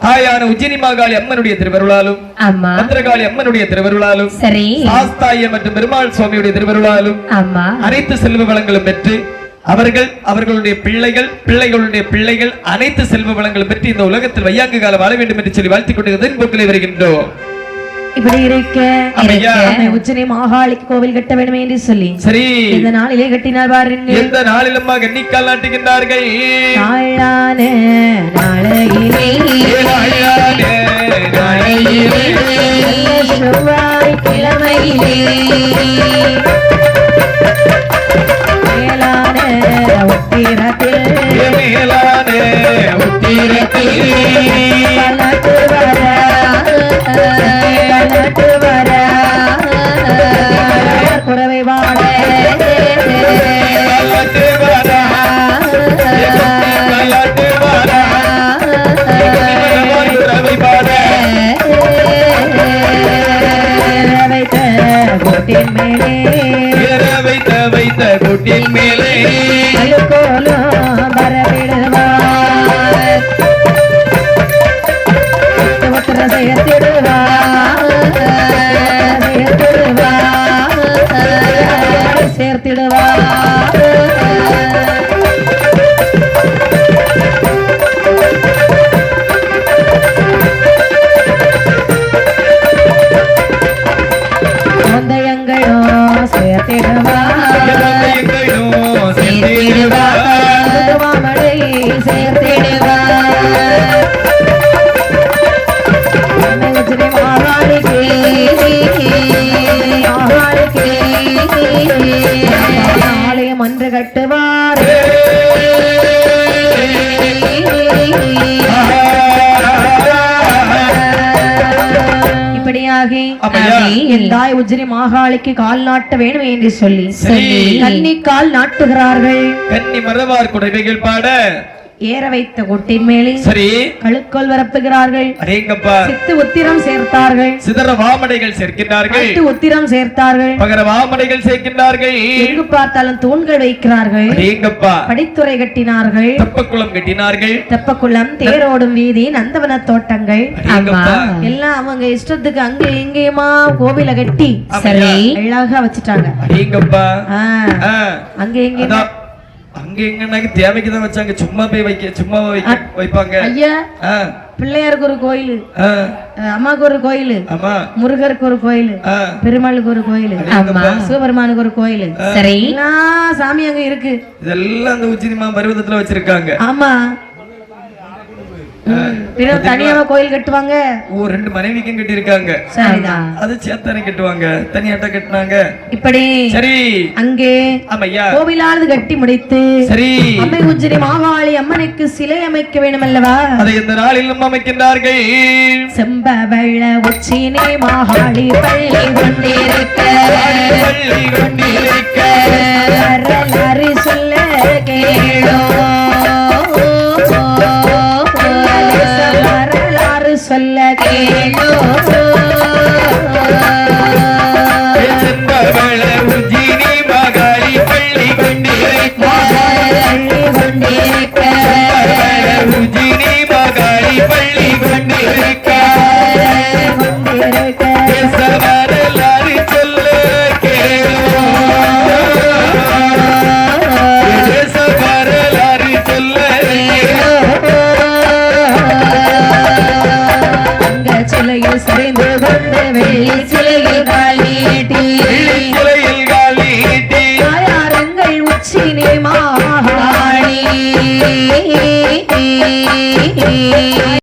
[SPEAKER 2] தாயான உஜ்ஜினி மாகாளி அம்மனுடைய திருவருளாலும் பத்திரகாளி அம்மனுடைய திருவருளாலும்
[SPEAKER 1] சரி
[SPEAKER 2] சாஸ்தாய மற்றும் பெருமாள் சுவாமியுடைய திருவருளாலும் அனைத்து செல்வ வளங்களும் பெற்று அவர்களுடைய பிள்ளைகளுடைய பிள்ளைகள் அனைத்து செல்வ வளங்களும் பெற்று இந்த உலகத்தில் வையாங்கு கால வாழ வேண்டும் என்று சொல்லி வாழ்த்திக் கொண்டு போக்கிலே வருகின்றோம்.
[SPEAKER 1] இப்படி இருக்க உச்சனை மாகாளிக்கு கோவில் கட்ட வேண்டும் என்று சொல்லி சரி இந்த நாளிலே கட்டினார் பாருங்க.
[SPEAKER 2] எந்த நாளிலும் கன்னிக்கால் நாட்டுகின்றார்கள்.
[SPEAKER 1] செவ்வாய் கிழமையிலே மேலான உத்திரத்தில் குறவை வாழ
[SPEAKER 2] வைத்த குட்டின் மேலே
[SPEAKER 1] சேர்த்திடுவா ஆலயம் அன்று கட்டுவார். இப்படியாகி என் தாய் உஜ்ஜினி மாகாளிக்கு கால் நாட்ட வேண்டும் என்று சொல்லி கன்னி கால் நாட்டுகிறார்கள்.
[SPEAKER 2] கன்னி மரவார் குடைவைகள் பாட
[SPEAKER 1] ஏற வைத்த கொட்டின் மேலே
[SPEAKER 2] சரி
[SPEAKER 1] கழுக்கோல் வரப்புகிறார்கள்.
[SPEAKER 2] அரேங்கப்பா
[SPEAKER 1] சித்து உத்திரம் சேர்த்தார்கள்.
[SPEAKER 2] சிதற வாமடைகள் சேர்க்கின்றார்கள்.
[SPEAKER 1] உத்திரம் சேர்த்தார்கள்.
[SPEAKER 2] பகர வாமடைகள் சேர்க்கின்றார்கள்.
[SPEAKER 1] எங்கு பார்த்தாலும் தூண்கள் வைக்கிறார்கள்.
[SPEAKER 2] அரேங்கப்பா
[SPEAKER 1] படித்துறை கட்டினார்கள்.
[SPEAKER 2] தெப்பக்குளம் கட்டினார்கள்.
[SPEAKER 1] தெப்பக்குளம் தேரோடும் வீதி நந்தவன தோட்டங்கள் எல்லாம் அவங்க இஷ்டத்துக்கு அங்க எங்கேயுமா கோவில கட்டி சரி அழகா வச்சுட்டாங்க.
[SPEAKER 2] அரேங்கப்பா
[SPEAKER 1] அங்க எங்க
[SPEAKER 2] அங்க எங்க தேவைக்குதான் வச்சாங்க. சும்மா போய் வைப்பாங்க. ஐயா
[SPEAKER 1] பிள்ளையாருக்கு ஒரு கோயில், அம்மாக்கு ஒரு கோயில், முருகருக்கு ஒரு கோயில், பெருமாளுக்கு ஒரு கோயில், சிவபெருமானுக்கு ஒரு கோயில், சரி சாமி அங்க இருக்கு.
[SPEAKER 2] இதெல்லாம் அந்த உச்சினிமா பருவதத்துல வச்சிருக்காங்க.
[SPEAKER 1] ஆமா தனியாவா கோயில் கட்டுவாங்க.
[SPEAKER 2] ரெண்டு மனைவிக்கும் கட்டி இருக்காங்க.
[SPEAKER 1] சரிதான்
[SPEAKER 2] அது சேத்தானே கட்டுவாங்க. தனியாட்ட கட்டினாங்க.
[SPEAKER 1] இப்படி சரி அங்கே கோவிலானது கட்டி முடித்து
[SPEAKER 2] சரி
[SPEAKER 1] அம்மை உஜ்ஜினி மாகாளி அம்மனுக்கு சிலை அமைக்க வேண்டும் அல்லவா?
[SPEAKER 2] அதை இந்த நாளிலும் அமைக்கின்றார்கள்.
[SPEAKER 1] செம்பவள உச்சினி மாகாளி பள்ளி கொண்டிருக்க வரலாறு சொல்ல கேளோ வரலாறு சொல்ல கேளோ
[SPEAKER 2] செம்பவள உஜ்ஜினி மாகாளி பள்ளி கொண்டிருக்க உஜ்ஜினி மாகாளி பள்ளி கொண்டிருக்க வரலாறு சொல்ல கேளோ வரலாறு சொல்ல
[SPEAKER 1] சிலையில் சரிந்து கொண்டு வெள்ளி சிலையில் கால் நீட்டி